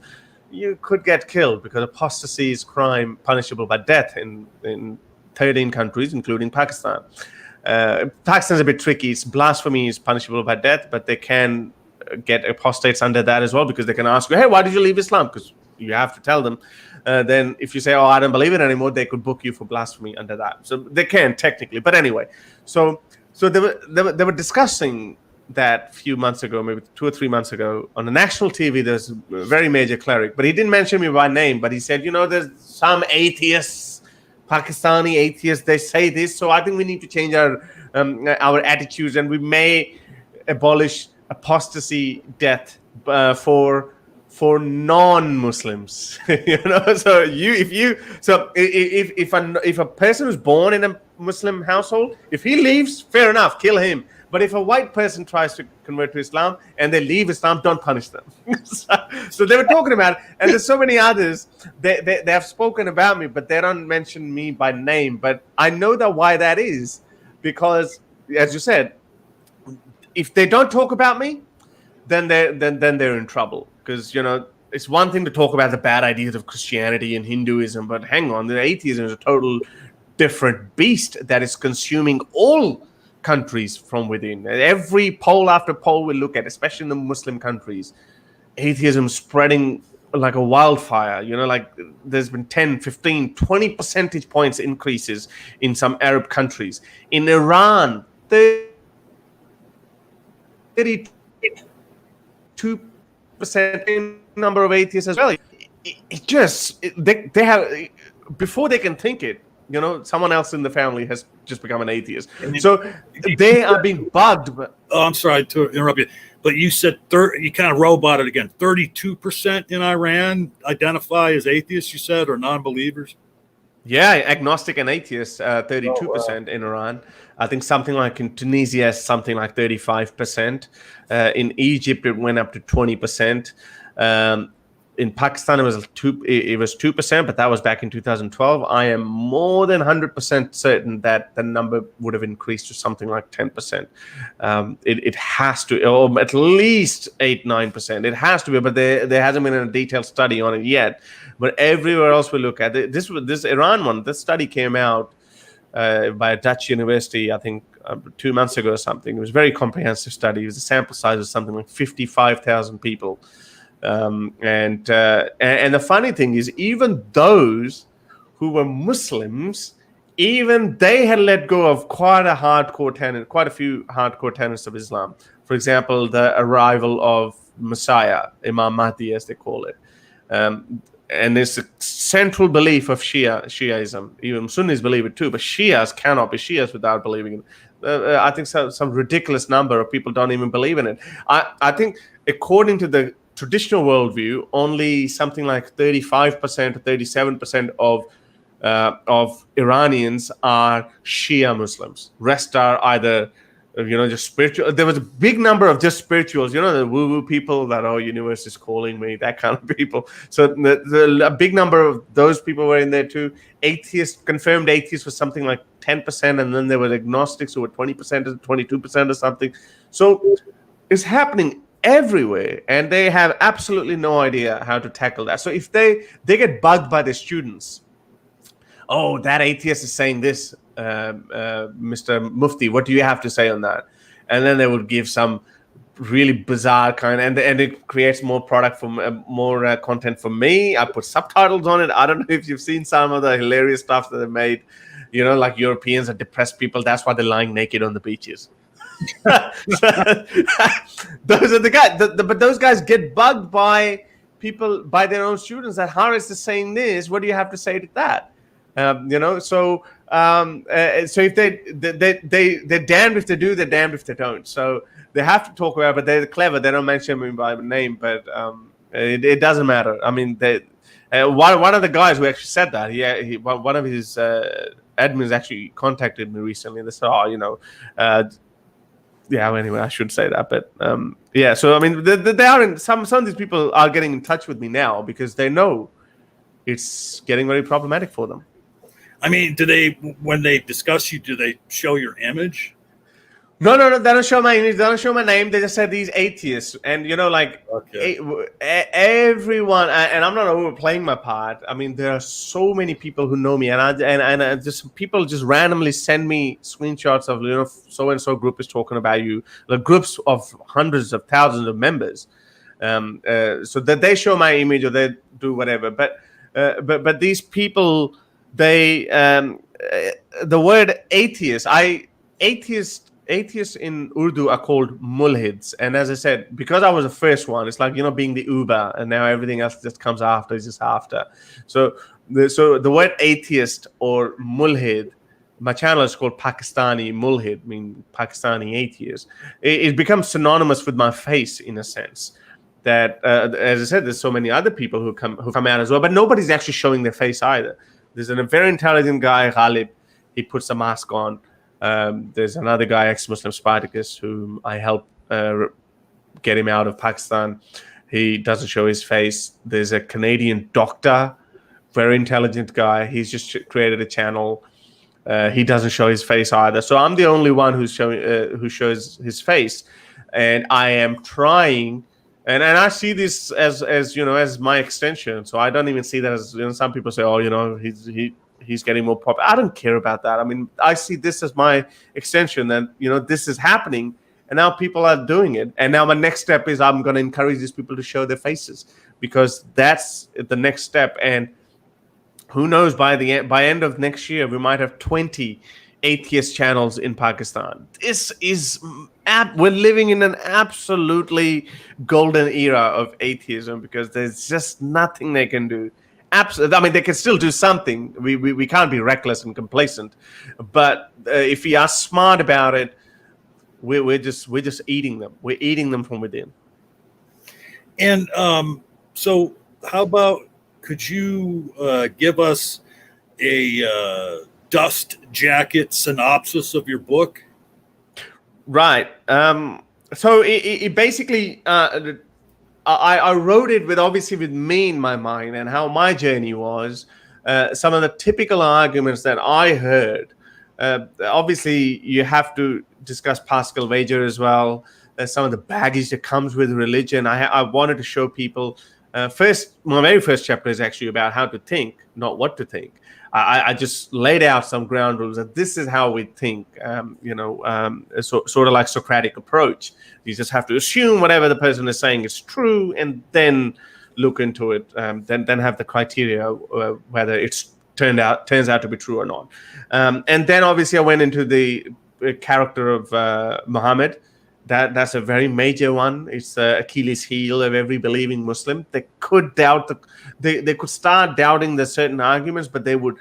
you could get killed, because apostasy is crime punishable by death in 13 countries, including Pakistan." Pakistan's a bit tricky. Blasphemy is punishable by death, but they can get apostates under that as well, because they can ask you, "Hey, why did you leave Islam?" Because you have to tell them. Then if you say, "Oh, I don't believe it anymore," they could book you for blasphemy under that. So they can technically, but anyway. So they were discussing that few months ago, maybe 2 or 3 months ago, on the national TV. There's a very major cleric, but he didn't mention me by name. But he said, there's some atheists, Pakistani atheists. They say this, so I think we need to change our attitudes, and we may abolish apostasy death for non-Muslims. So if a person is born in a Muslim household, if he leaves, fair enough, kill him. But if a white person tries to convert to Islam and they leave Islam, don't punish them. So they were talking about it, and there's so many others. They have spoken about me, but they don't mention me by name. But I know that why that is, because as you said, if they don't talk about me, then they're in trouble. Because it's one thing to talk about the bad ideas of Christianity and Hinduism, but hang on, the atheism is a total different beast that is consuming all countries from within. Every poll after poll we look at, especially in the Muslim countries, atheism spreading like a wildfire. Like there's been 10, 15, 20 percentage points increases in some Arab countries. In Iran, 32% number of atheists as well. They have, before they can think it, someone else in the family has just become an atheist. So they are being bugged. I'm sorry to interrupt you, but you said you kind of roboted again. 32% in Iran identify as atheists, you said, or non-believers? Yeah, agnostic and atheists, 32% in Iran. I think something like in Tunisia, something like 35%. In Egypt, it went up to 20%. In Pakistan, it was 2%, but that was back in 2012. I am more than 100% certain that the number would have increased to something like 10%. It has to, or at least 8-9%. It has to be, but there hasn't been a detailed study on it yet. But everywhere else we look at it, this Iran one, this study came out by a Dutch university, I think 2 months ago or something. It was a very comprehensive study. It was a sample size of something like 55,000 people. And the funny thing is, even those who were Muslims, even they had let go of quite a few hardcore tenets of Islam. For example, the arrival of Messiah, Imam Mahdi, as they call it. And it's a central belief of Shiaism. Even Sunnis believe it too, but Shias cannot be Shias without believing in it. I think some ridiculous number of people don't even believe in it. I think according to the traditional worldview, only something like 35% or 37% of Iranians are Shia Muslims. Rest are either just spiritual. There was a big number of just spirituals, the woo-woo people that, universe is calling me, that kind of people. So a big number of those people were in there too. Confirmed atheists was something like 10%, and then there were agnostics who were 20% or 22% or something. So it's happening everywhere, and they have absolutely no idea how to tackle that. So if they get bugged by the students, that atheist is saying this, Mr. Mufti, what do you have to say on that? And then they would give some really bizarre kind, and it creates more product for more content for me. I put subtitles on it. I don't know if you've seen some of the hilarious stuff that they made. Like Europeans are depressed people. That's why they're lying naked on the beaches. Those are the guys. But those guys get bugged by people, by their own students. That Harris is saying this. What do you have to say to that? So if they're damned if they do, they're damned if they don't. So they have to talk about it, but they're clever. They don't mention me by name, but it doesn't matter. I mean, one of the guys who actually said that, one of his admins actually contacted me recently. They said, anyway, I should say that, but so I mean, they are in some of these people are getting in touch with me now because they know it's getting very problematic for them. I mean, when they discuss you, do they show your image? No, they don't show my image. They don't show my name. They just said these atheists, and everyone. And I'm not overplaying my part. I mean, there are so many people who know me, and just people just randomly send me screenshots of so and so group is talking about you. The groups of hundreds of thousands of members, so that they show my image or they do whatever. But these people, they the word atheist, atheists in Urdu are called mulhids. And as I said, because I was the first one, it's like, being the Uber, and now everything else just comes after, is just after. So the word atheist or mulhid, my channel is called Pakistani Mulhid, meaning Pakistani atheist. It becomes synonymous with my face in a sense. That, as I said, there's so many other people who come out as well, but nobody's actually showing their face either. There's a very intelligent guy, Ghalib. He puts a mask on. There's another guy, ex-Muslim Spartacus, whom I helped get him out of Pakistan. He doesn't show his face. There's a Canadian doctor, very intelligent guy. He's just created a channel. He doesn't show his face either. So I'm the only one who shows his face, and I am trying. And I see this as my extension. So I don't even see that as, some people say, oh, he's getting more popular. I don't care about that. I mean, I see this as my extension, that, this is happening, and now people are doing it. And now my next step is I'm going to encourage these people to show their faces, because that's the next step. And who knows, by end of next year, we might have 20 atheist channels in Pakistan. This is we're living in an absolutely golden era of atheism, because there's just nothing they can do. I mean, they can still do something. We can't be reckless and complacent, but if we are smart about it, we're just eating them. We're eating them from within. And so, how about, could you give us a dust jacket synopsis of your book? Right. So it basically, I wrote it with me in my mind, and how my journey was. Some of the typical arguments that I heard. Obviously, you have to discuss Pascal Wager as well. Some of the baggage that comes with religion. I wanted to show people. My very first chapter is actually about how to think, not what to think. I just laid out some ground rules that this is how we think, sort of like Socratic approach. You just have to assume whatever the person is saying is true, and then look into it, then have the criteria whether it's turns out to be true or not. And then obviously I went into the character of Muhammad. That's a very major one. It's the Achilles heel of every believing Muslim. They could they could start doubting the certain arguments, but they would,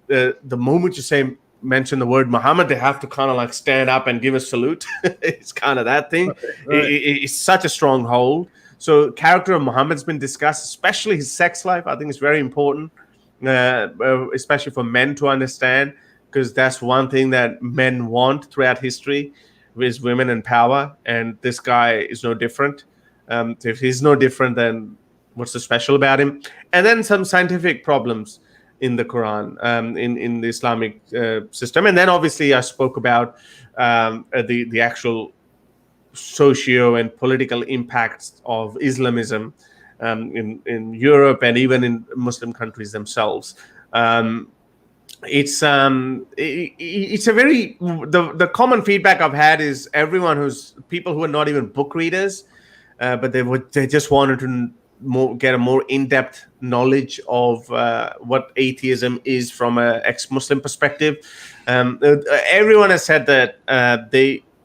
the moment you mention the word Muhammad, they have to kind of like stand up and give a salute. It's kind of that thing. Okay, right. It's such a strong hold. So character of Muhammad's been discussed, especially his sex life. I think it's very important, especially for men to understand, because that's one thing that men want throughout history, is women in power, and this guy is no different. If he's no different, then what's so special about him? And then some scientific problems in the Quran, in the Islamic system. And then obviously I spoke about the actual socio and political impacts of Islamism in Europe and even in Muslim countries themselves. It's a very, the common feedback I've had is people who are not even book readers, but they just wanted to get a more in-depth knowledge of what atheism is from an ex-Muslim perspective. Everyone has said that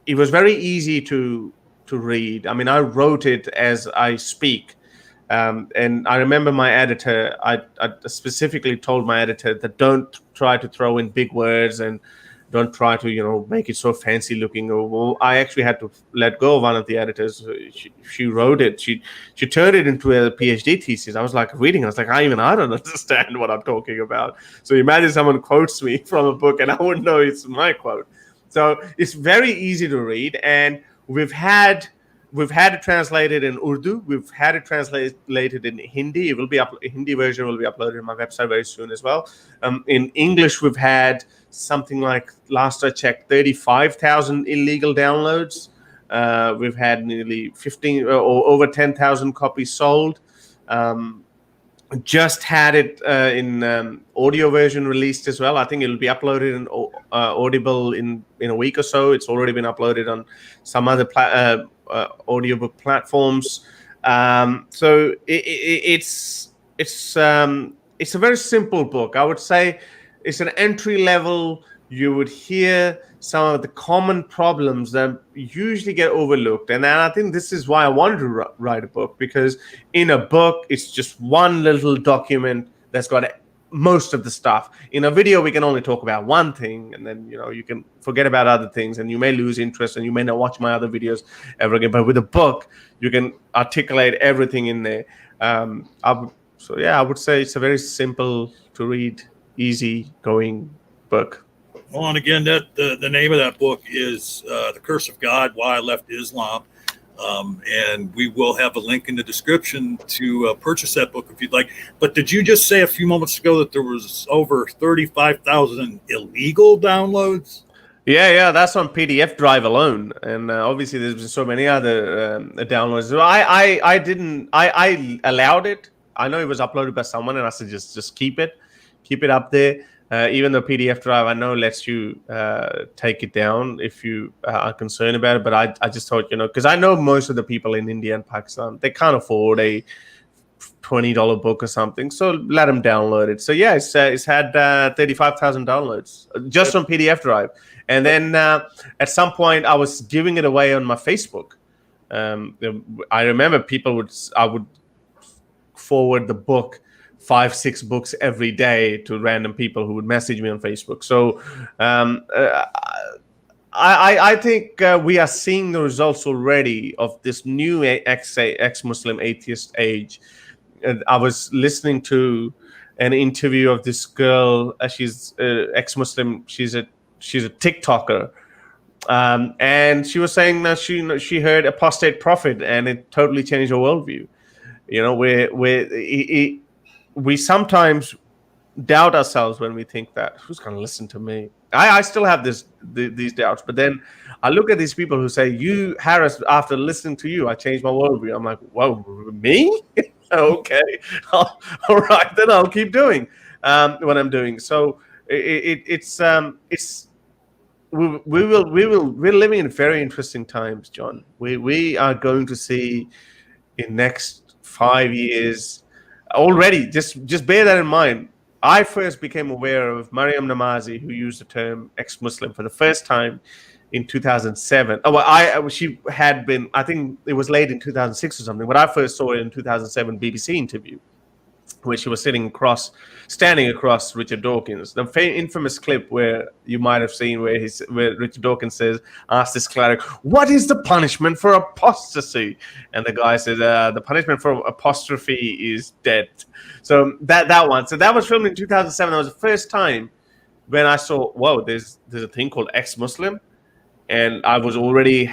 it was very easy to read. I mean, I wrote it as I speak. And I remember my editor, I specifically told my editor that don't try to throw in big words and don't try to, make it so fancy looking. I actually had to let go of one of the editors. She wrote it. She turned it into a PhD thesis. I was like reading. I was like, I don't understand what I'm talking about. So imagine someone quotes me from a book and I wouldn't know it's my quote. So it's very easy to read. And we've had it translated in Urdu. We've had it translated in Hindi. Hindi version will be uploaded on my website very soon as well. In English, we've had something like, last I checked, 35,000 illegal downloads. We've had nearly 15 or over 10,000 copies sold. Just had it in audio version released as well. I think it'll be uploaded in Audible in a week or so. It's already been uploaded on some other audiobook platforms. So it's a very simple book. I would say it's an entry level. you would hear some of the common problems that usually get overlooked. And I think this is why I wanted to write a book, because in a book, it's just one little document that's got most of the stuff. In a video, we can only talk about one thing, and then you can forget about other things, and you may lose interest, and you may not watch my other videos ever again. But with a book, you can articulate everything in there. I would say it's a very simple to read, easy going book. Well, and again, that the name of that book is The Curse of God: Why I Left Islam. And we will have a link in the description to purchase that book if you'd like. But did you just say a few moments ago that there was over 35,000 illegal downloads? Yeah, that's on PDF drive alone, and obviously there's been so many other downloads. I allowed it. I know it was uploaded by someone, and I said just keep it up there. Even though PDF drive, I know lets you take it down if you are concerned about it. But I just thought, because I know most of the people in India and Pakistan, they can't afford a $20 book or something. So let them download it. So yeah, it's had 35,000 downloads just on PDF drive. And then at some point, I was giving it away on my Facebook. I remember I would forward the book, 5-6 books every day, to random people who would message me on Facebook. So I think we are seeing the results already of this new ex-Muslim atheist age. I was listening to an interview of this girl. She's ex-Muslim. She's a TikToker. And she was saying that she heard Apostate Prophet, and it totally changed her worldview. We sometimes doubt ourselves when we think that who's going to listen to me. I still have these doubts, but then I look at these people who say, "You, Harris, after listening to you, I changed my worldview." I'm like, "Whoa, me? Okay, all right, then I'll keep doing what I'm doing." So we're living in very interesting times, John. We are going to see in next 5 years. Already, just bear that in mind. I first became aware of Mariam Namazi, who used the term ex-Muslim for the first time in 2007. She had been, I think it was late in 2006 or something, but I first saw it in 2007 BBC interview, where she was standing across Richard Dawkins. The infamous clip where you might have seen where Richard Dawkins asks this cleric, "What is the punishment for apostasy?" And the guy says, "The punishment for apostrophe is death." So that one. So that was filmed in 2007. That was the first time when I saw, whoa, there's a thing called ex-Muslim, and I was already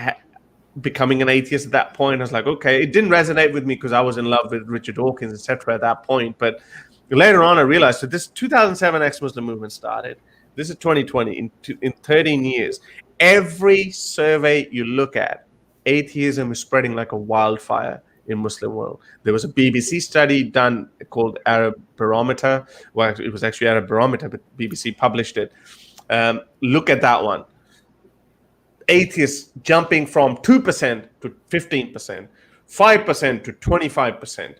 becoming an atheist at that point. I was like, okay, it didn't resonate with me because I was in love with Richard Dawkins, etc. at that point. But later on, I realized that this 2007 ex-Muslim movement started. This is 2020. In 13 years, every survey you look at, atheism is spreading like a wildfire in Muslim world. There was a BBC study done called Arab Barometer. Well, it was actually Arab Barometer, but BBC published it. Look at that one. Atheists jumping from 2% to 15%, 5% to 25%.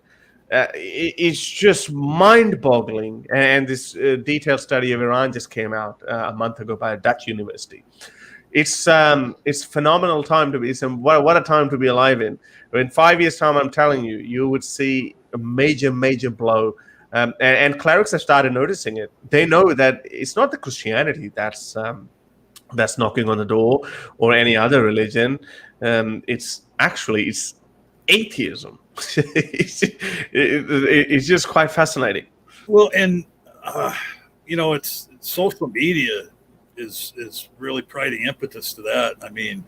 It's just mind-boggling. And this detailed study of Iran just came out a month ago by a Dutch university. It's phenomenal time to be. What a time to be alive in. In 5 years' time, I'm telling you, you would see a major blow. And clerics have started noticing it. They know that it's not the Christianity that's knocking on the door or any other religion. It's atheism. It's just quite fascinating. Well, and it's social media is really providing impetus to that. I mean,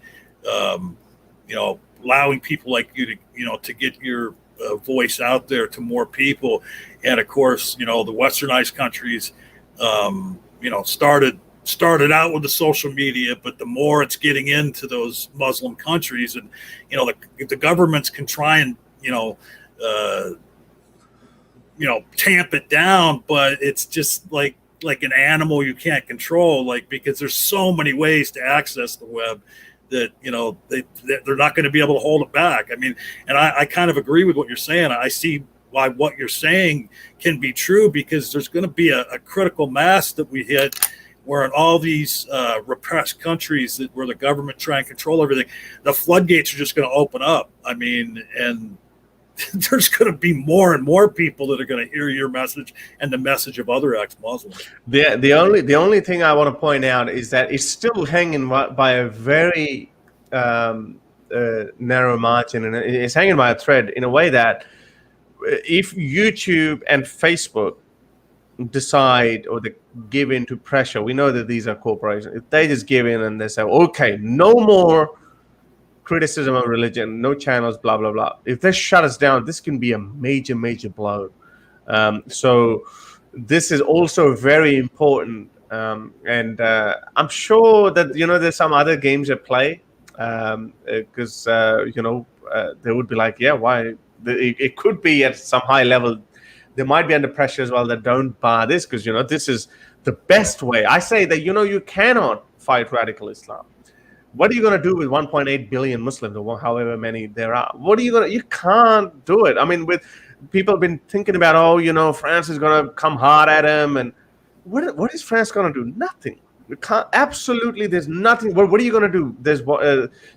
allowing people like you to get your voice out there to more people, and of course, the westernized countries, started out with the social media, but the more it's getting into those Muslim countries, and the governments can try and tamp it down, but it's just like an animal you can't control, because there's so many ways to access the web that they're not going to be able to hold it back. I mean, and I kind of agree with what you're saying. I see why what you're saying can be true, because there's going to be a critical mass that we hit where in all these repressed countries where the government try and control everything, the floodgates are just going to open up. I mean, and there's going to be more and more people that are going to hear your message and the message of other ex-Muslims. The only thing I want to point out is that it's still hanging by a very narrow margin, and it's hanging by a thread in a way that if YouTube and Facebook decide or they give in to pressure, we know that these are corporations. If they just give in and they say, okay, no more criticism of religion, no channels, blah, blah, blah. If they shut us down, this can be a major, major blow. So this is also very important. And I'm sure that, there's some other games at play because, they would be like, yeah, why? It could be at some high level. They might be under pressure as well that don't bar this because, this is the best way. I say that, you cannot fight radical Islam. What are you going to do with 1.8 billion Muslims or however many there are? You can't do it. I mean, with people have been thinking about, France is going to come hard at him. And what is France going to do? Nothing. You can't, absolutely, there's nothing. What are you going to do? There's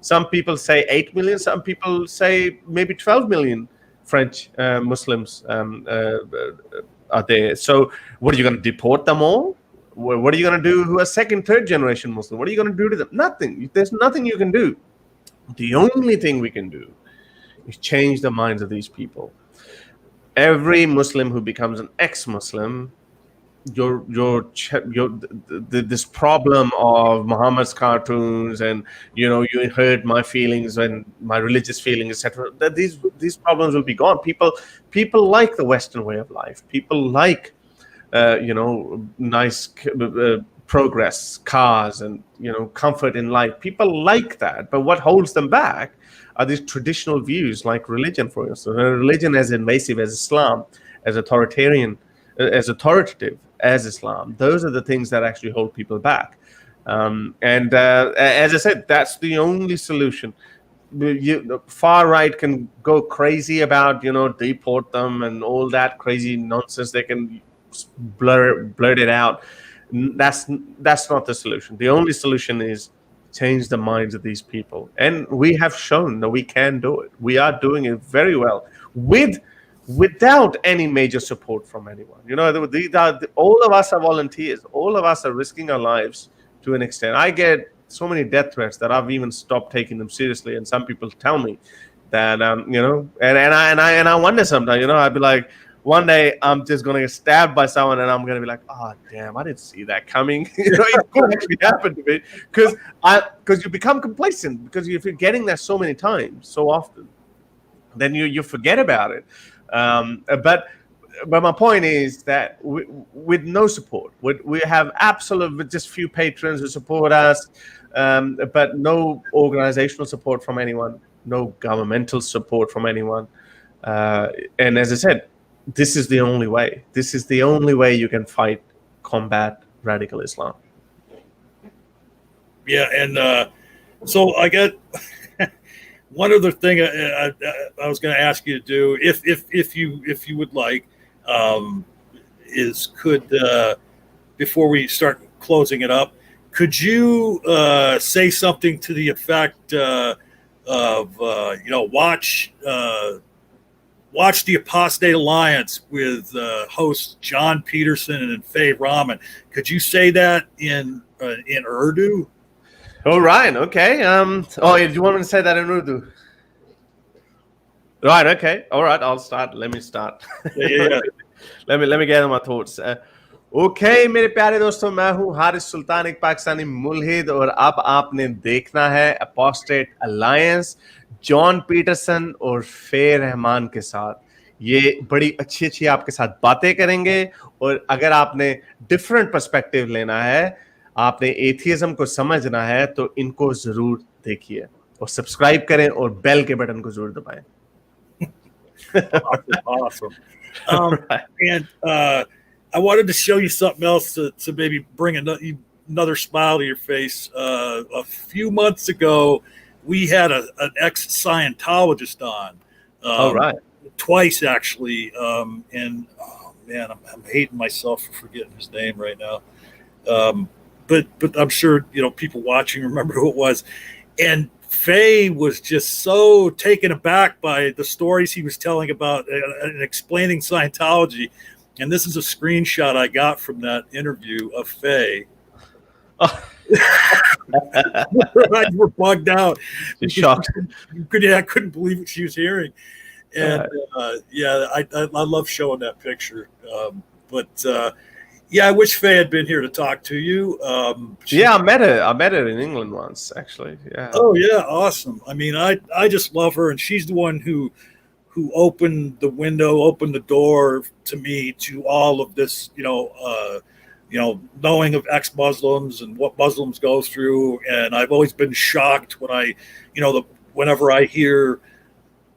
some people say 8 million. Some people say maybe 12 million French Muslims are there. So what are you going to deport them all? What are you going to do who are second, third generation Muslim? What are you going to do to them? Nothing. There's nothing you can do. The only thing we can do is change the minds of these people. Every Muslim who becomes an ex-Muslim, this problem of Muhammad's cartoons and you hurt my feelings and my religious feelings, etc. That these problems will be gone. People like the Western way of life. People like nice progress, cars, and comfort in life. People like that, but what holds them back are these traditional views, like religion, for instance. Religion as invasive as Islam, as authoritarian, as authoritative as Islam. Those are the things that actually hold people back. And as I said, that's the only solution. Far right can go crazy about deport them and all that crazy nonsense. They can blurt it out. That's not the solution. The only solution is change the minds of these people, and we have shown that we can do it. We are doing it very well without any major support from anyone. All of us are volunteers. All of us are risking our lives to an extent. I get so many death threats that I've even stopped taking them seriously, and some people tell me that and I wonder sometimes. I'd be like, one day I'm just going to get stabbed by someone and I'm going to be like, oh, damn, I didn't see that coming. It could actually happen to me because you become complacent because if you're getting that so many times, so often, then you forget about it. But my point is that with no support, we have absolute just few patrons who support us, but no organizational support from anyone, no governmental support from anyone. And as I said, this is the only way. This is the only way you can combat radical Islam. Yeah, and so I got one other thing I was going to ask you to do, if you would like, is before we start closing it up, could you say something to the effect of watch the Apostate Alliance with hosts John Peterson and Faye Rahman. Could you say that in Urdu? Oh, right. Okay. Do you want me to say that in Urdu? Right. Okay. All right. I'll start. Let me start. Yeah. let me gather my thoughts. Okay, मेरे प्यारे दोस्तों, मैं हूँ हारिस सुल्तान, एक पाकिस्तानी मुल्हिद, और अब आपने देखना है अपोस्टेट अलायंस जॉन पीटरसन और फे रहमान के साथ. ये बड़ी अच्छी आपके साथ बातें करेंगे, और अगर आपने डिफरेंट पर्सपेक्टिव लेना है, आपने एथियज्म को समझना है, तो इनको जरूर देखिए और सब्सक्राइब करें और बेल के बटन को जरूर दबाएं. Awesome. Right. And I wanted to show you something else to maybe bring another smile to your face. A few months ago, we had an ex-Scientologist on. Right. Twice, actually. And, oh, man, I'm hating myself for forgetting his name right now. but I'm sure people watching remember who it was, and Faye was just so taken aback by the stories he was telling about and explaining Scientology. And this is a screenshot I got from that interview of Faye. Oh. We're bugged out. She's shocked. I couldn't believe what she was hearing. And I love showing that picture. I wish Faye had been here to talk to you. I met her in England once, actually. Yeah. Oh yeah, awesome. I mean, I just love her, and she's the one who opened the door to me to all of this, knowing of ex-Muslims and what Muslims go through. And I've always been shocked when whenever I hear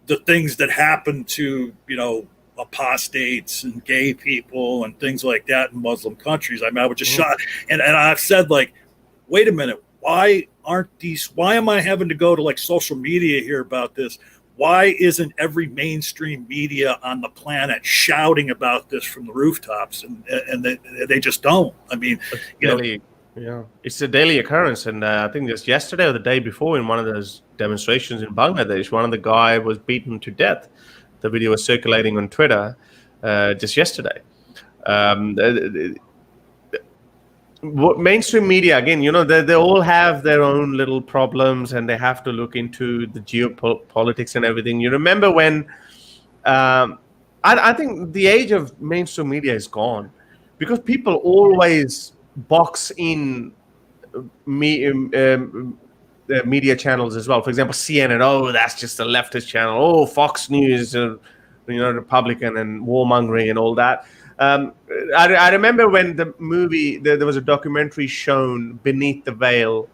the things that happen to, apostates and gay people and things like that in Muslim countries. I mean, I was just shocked. And I've said, like, wait a minute, why am I having to go to like social media here about this? Why isn't every mainstream media on the planet shouting about this from the rooftops? And they just don't. I mean, it's a daily occurrence. And I think just yesterday or the day before, in one of those demonstrations in Bangladesh, one of the guys was beaten to death. The video was circulating on Twitter just yesterday. Mainstream media, again, they all have their own little problems, and they have to look into the geopolitics and everything. You remember when I think the age of mainstream media is gone, because people always box in the media channels as well. For example, CNN, oh, that's just a leftist channel. Oh, Fox News, Republican and warmongering and all that. I remember when the movie, there was a documentary shown, Beneath the Veil,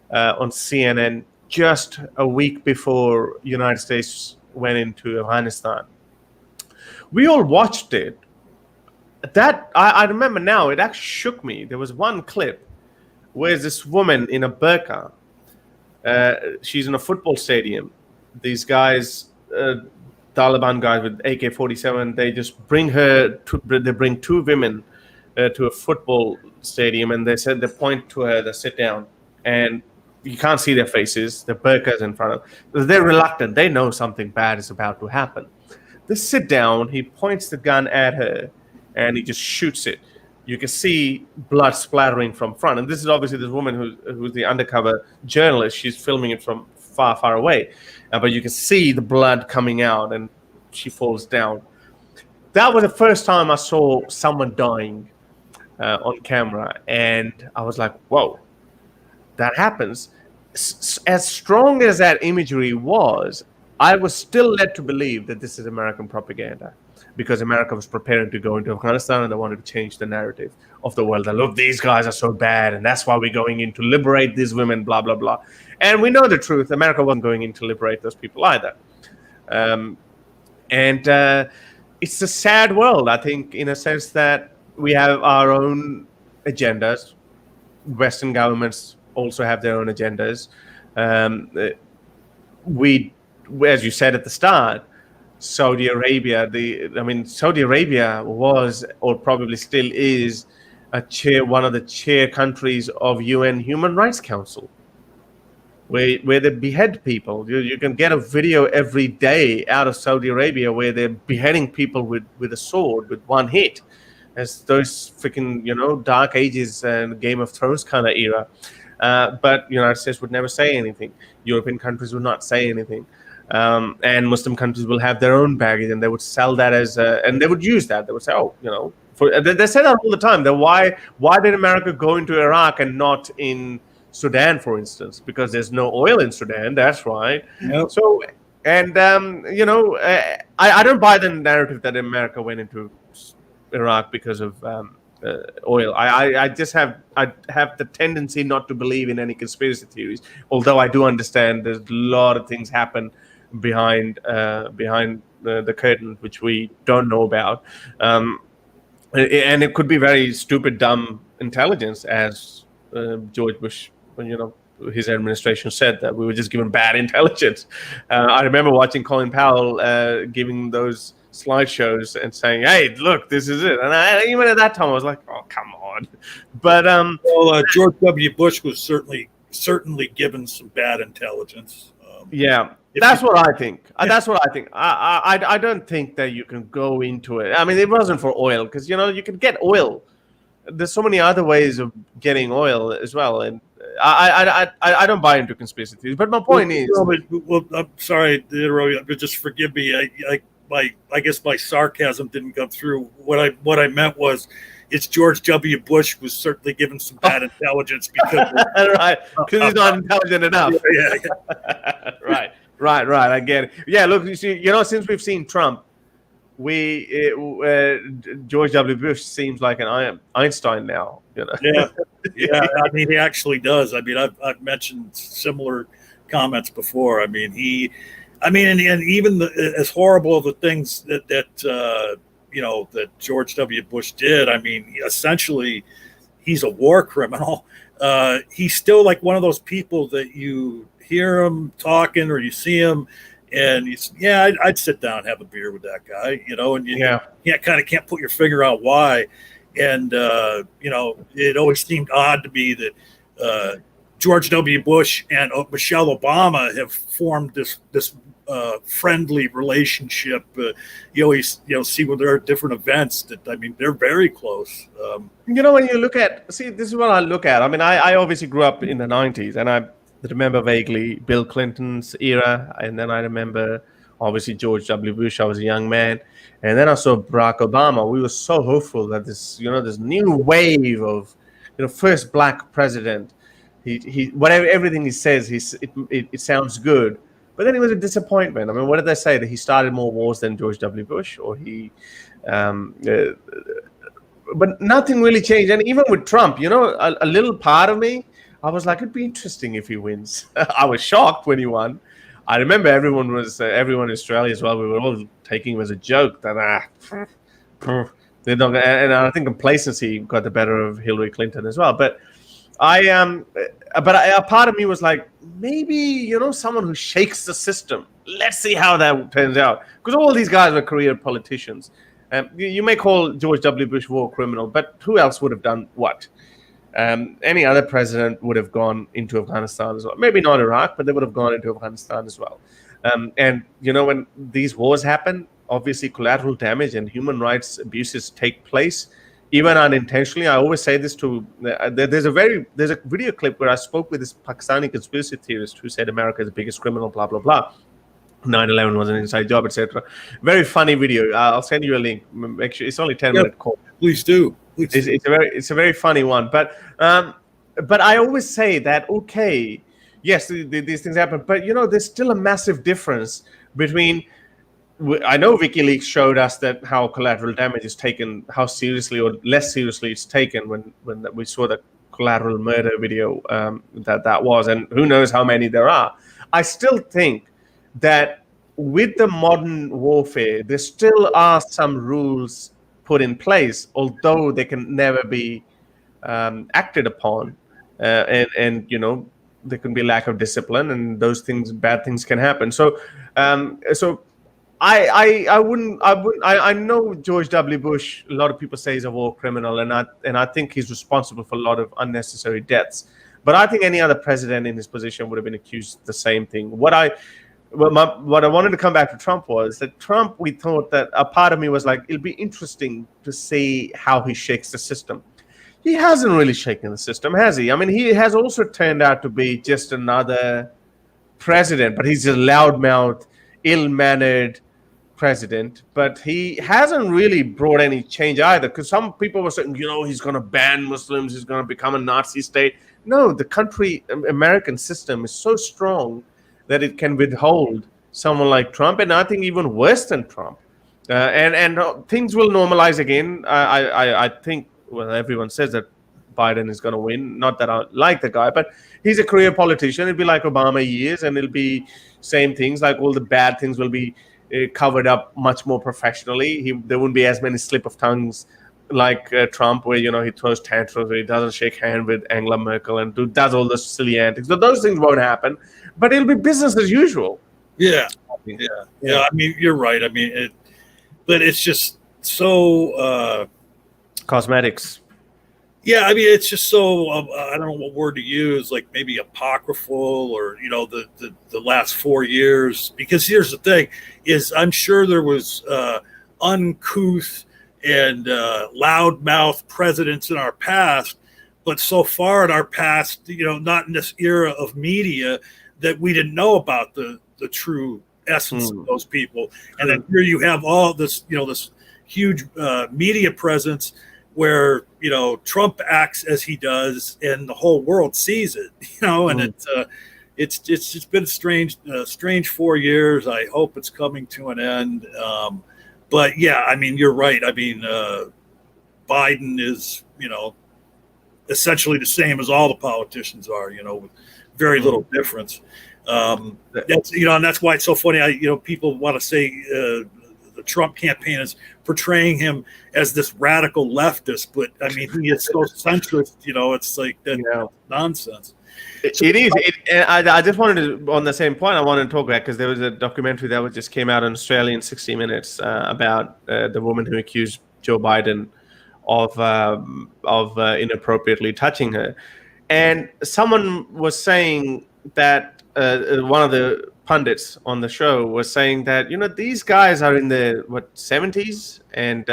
on CNN just a week before United States went into Afghanistan. We all watched it. That I remember now, it actually shook me. There was one clip where this woman in a burqa, she's in a football stadium. These guys, Taliban guys with AK-47, they just bring two women to a football stadium, and they point to her, they sit down, and you can't see their faces. The burqa's in front of. They're reluctant. They know something bad is about to happen. They sit down. He points the gun at her, and he just shoots it. You can see blood splattering from front. And this is obviously this woman who's the undercover journalist. She's filming it from far, far away. But you can see the blood coming out, and she falls down. That was the first time I saw someone dying on camera. And I was like, whoa, that happens. As strong as that imagery was, I was still led to believe that this is American propaganda, because America was preparing to go into Afghanistan, and they wanted to change the narrative of the world. That, look, these guys are so bad, and that's why we're going in to liberate these women, blah, blah, blah. And we know the truth. America wasn't going in to liberate those people either. It's a sad world, I think, in a sense that we have our own agendas. Western governments also have their own agendas. As you said at the start, Saudi Arabia, Saudi Arabia was, or probably still is, one of the chair countries of UN Human Rights Council, where they behead people. You can get a video every day out of Saudi Arabia where they're beheading people with a sword, with one hit, as those freaking Dark Ages and Game of Thrones kind of era. But United States would never say anything. European countries would not say anything. And Muslim countries will have their own baggage, and they would sell that and they would use that. They would say, they say that all the time. That why did America go into Iraq and not in Sudan, for instance? Because there's no oil in Sudan. That's right. Yep. So, and I don't buy the narrative that America went into Iraq because of oil. I have the tendency not to believe in any conspiracy theories, although I do understand there's a lot of things happen behind the curtain which we don't know about, and it could be very stupid, dumb intelligence, as George Bush, his administration said that we were just given bad intelligence. I remember watching Colin Powell giving those slideshows and saying, "Hey, look, this is it." And even at that time, I was like, "Oh, come on! God. But well, George W. Bush was certainly given some bad intelligence. Yeah, that's what I think. That's what I think. I don't think that you can go into it. I mean, it wasn't for oil because you can get oil. There's so many other ways of getting oil as well, and I don't buy into conspiracy theories. But my point is, well, I'm sorry, but just forgive me. I guess my sarcasm didn't come through. What I meant was, it's George W. Bush was certainly given some bad intelligence because right, because he's not intelligent enough. Yeah. Right. I get it. Yeah, look, you see, since we've seen Trump, George W. Bush seems like an Einstein now. Yeah. I mean, he actually does. I mean, I've mentioned similar comments before. I mean, and even as horrible of the things that George W. Bush did. I mean, essentially, he's a war criminal. He's still like one of those people that you hear him talking or you see him, and I'd sit down and have a beer with that guy, and you can't put your finger out why. And it always seemed odd to me that George W. Bush and Michelle Obama have formed this friendly relationship. You always see when there are different events that they're very close. When you look at this is what I look at. I mean, I obviously grew up in the 90s, and I remember vaguely Bill Clinton's era, and then I remember obviously George W. Bush. I was a young man, and then I saw Barack Obama. We were so hopeful that this new wave of first black president. He everything he says, it sounds good. But then it was a disappointment. I mean, what did they say? That he started more wars than George W. Bush, or he? But nothing really changed. And even with Trump, a little part of me, I was like, it'd be interesting if he wins. I was shocked when he won. I remember everyone in Australia as well. We were all taking him as a joke that they're not. And I think complacency got the better of Hillary Clinton as well. But a part of me was like, maybe someone who shakes the system. Let's see how that turns out, because all these guys were career politicians. You may call George W. Bush war criminal, but who else would have done what? Any other president would have gone into Afghanistan as well. Maybe not Iraq, but they would have gone into Afghanistan as well. And when these wars happen, obviously collateral damage and human rights abuses take place, even unintentionally. I always say this there's a video clip where I spoke with this Pakistani conspiracy theorist who said America is the biggest criminal, blah, blah, blah. 9/11 was an inside job, etc. Very funny video. I'll send you a link. Make sure it's only 10-minute call. Please do. It's a very funny one. But I always say that, okay, yes, these things happen, but there's still a massive difference between. I know WikiLeaks showed us that how collateral damage is taken, how seriously or less seriously it's taken when we saw the collateral murder video that was, and who knows how many there are. I still think that with the modern warfare, there still are some rules put in place, although they can never be acted upon, and there can be lack of discipline, and those things, bad things can happen. So I know George W. Bush, a lot of people say he's a war criminal, and I think he's responsible for a lot of unnecessary deaths. But I think any other president in his position would have been accused of the same thing. What I wanted to come back to Trump was that Trump, we thought that a part of me was like, it'll be interesting to see how he shakes the system. He hasn't really shaken the system, has he? I mean, he has also turned out to be just another president, but he's a loudmouth, ill-mannered president, but he hasn't really brought any change either, because some people were saying, he's going to ban Muslims, he's going to become a Nazi state. No, the American system is so strong that it can withhold someone like Trump, and I think even worse than Trump. And things will normalize again. I think, well, everyone says that Biden is going to win. Not that I like the guy, but he's a career politician. It'll be like Obama years, and it'll be same things. Like all the bad things will be covered up much more professionally. There won't be as many slip of tongues like Trump, where he throws tantrums, where he doesn't shake hand with Angela Merkel and does all those silly antics. So those things won't happen, but it'll be business as usual. Yeah. I mean, you're right. I mean, but it's just so cosmetics. Yeah, I mean, it's just so I don't know what word to use, like maybe apocryphal, or the last 4 years. Because here's the thing: is I'm sure there was uncouth and loudmouth presidents in our past, but so far in our past, not in this era of media, that we didn't know about the true essence of those people. And then here you have all this, this huge media presence, where Trump acts as he does, and the whole world sees it. And it's just been a strange 4 years. I hope it's coming to an end. But yeah, I mean, you're right. I mean, Biden is essentially the same as all the politicians are. With very little difference. That's and that's why it's so funny. People want to say the Trump campaign is portraying him as this radical leftist, but I mean, he is so centrist. It's like that nonsense. It is. I just wanted to, on the same point, I wanted to talk about, because there was a documentary that just came out on Australian 60 Minutes about the woman who accused Joe Biden of inappropriately touching her, and someone was saying that one of the pundits on the show was saying that these guys are in their 70s, and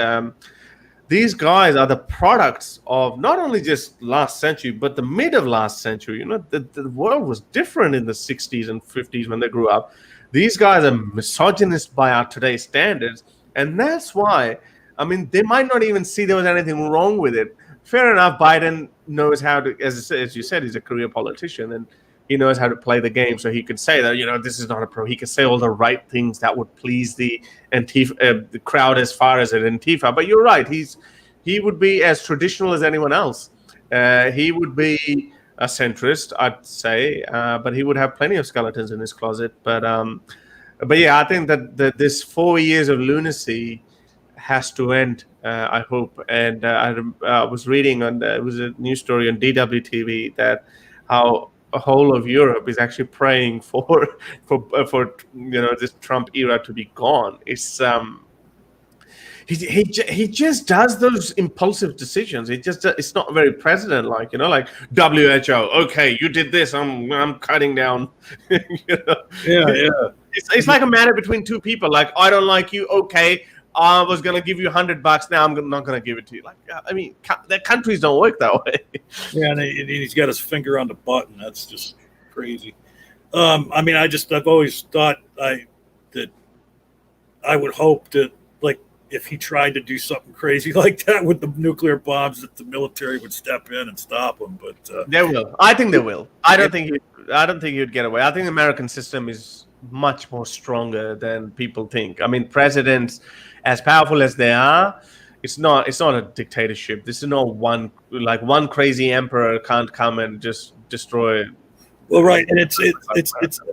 these guys are the products of not only just last century but the mid of last century. The world was different in the 60s and 50s when they grew up. These guys are misogynist by our today's standards, and that's why, I mean, they might not even see there was anything wrong with it. Fair enough, Biden knows how to, as you said, he's a career politician, and he knows how to play the game, so he could say that this is not a pro. He could say all the right things that would please the Antifa, the crowd as far as an Antifa. But you're right, he would be as traditional as anyone else. He would be a centrist, I'd say, but he would have plenty of skeletons in his closet. But yeah, I think that this 4 years of lunacy has to end. I hope. And I was reading it was a news story on DWTV that how a whole of Europe is actually praying for this Trump era to be gone. It's he just does those impulsive decisions. It's not very president like, like WHO. Okay, you did this. I'm cutting down. Yeah. It's like a matter between two people. Like, I don't like you. Okay, I was gonna give you $100. Now I'm not gonna give it to you. Like, I mean, the countries don't work that way. Yeah, and he's got his finger on the button. That's just crazy. I mean, I've always thought that I would hope that, like, if he tried to do something crazy like that with the nuclear bombs, that the military would step in and stop him. But they will. I think they will. I don't think he'd get away. I think the American system is much more stronger than people think. I mean, presidents, as powerful as they are, it's not a dictatorship. This is not one crazy emperor can't come and just destroy. Well, right, and it's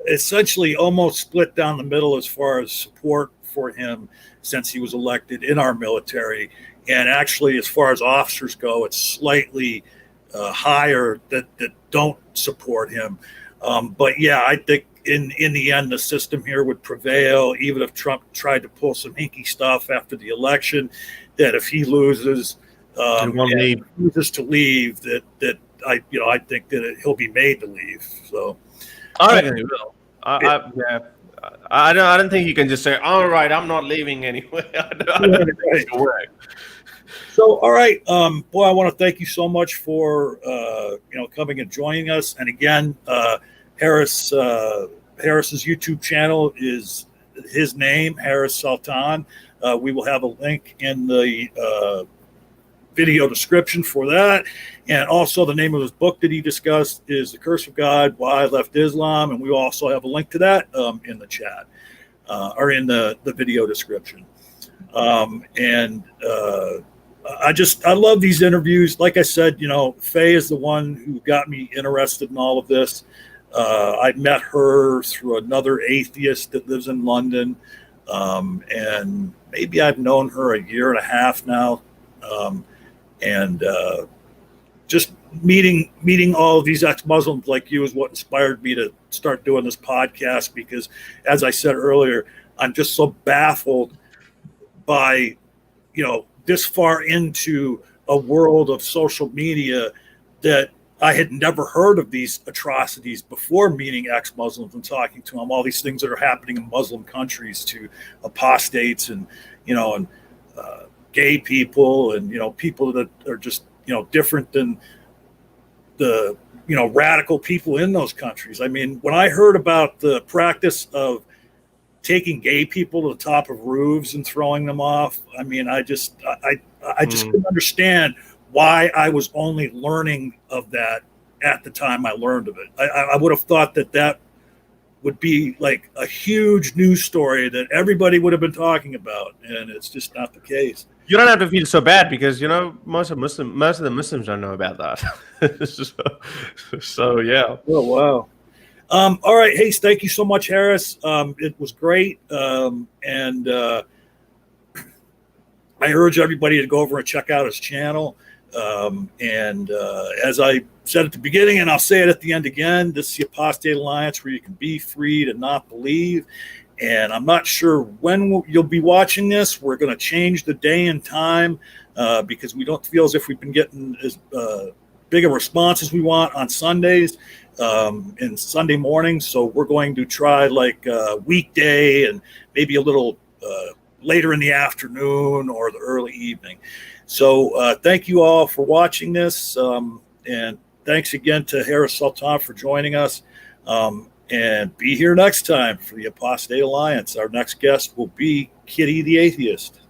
essentially almost split down the middle as far as support for him since he was elected in our military, and actually, as far as officers go, it's slightly higher that don't support him. But yeah, I think in the end, the system here would prevail, even if Trump tried to pull some hinky stuff after the election. That if he loses, refuses to leave, that I think that he'll be made to leave. So I reckon he will. I don't think you can just say, all right, I'm not leaving anyway. I don't think it'll work. So, all right, boy, I want to thank you so much for coming and joining us. And again, Harris's YouTube channel is his name, Harris Sultan. We will have a link in the video description for that. And also the name of his book that he discussed is The Curse of God, Why I Left Islam. And we will also have a link to that in the chat or in the video description. I love these interviews. Like I said, Faye is the one who got me interested in all of this. I met her through another atheist that lives in London. And maybe I've known her a year and a half now. Just meeting all of these ex-Muslims like you is what inspired me to start doing this podcast, because as I said earlier, I'm just so baffled by, this far into a world of social media that I had never heard of these atrocities before meeting ex-Muslims and talking to them, all these things that are happening in Muslim countries to apostates and, and gay people and, people that are just, different than the, radical people in those countries. I mean, when I heard about the practice of taking gay people to the top of roofs and throwing them off, I mean, I just couldn't understand why I was only learning of that at the time I learned of it. I would have thought that would be like a huge news story that everybody would have been talking about, and it's just not the case. You don't have to feel so bad because most of the Muslims don't know about that. so yeah. Oh wow. All right, hey, thank you so much, Harris. It was great, and I urge everybody to go over and check out his channel. As I said at the beginning, and I'll say it at the end again, this is the Apostate Alliance, where you can be free to not believe. And I'm not sure when you'll be watching this. We're going to change the day and time because we don't feel as if we've been getting as big a response as we want on Sundays and Sunday mornings. So we're going to try like weekday and maybe a little later in the afternoon or the early evening. So thank you all for watching this. And thanks again to Harris Sultan for joining us. And be here next time for the Apostate Alliance. Our next guest will be Kitty the Atheist.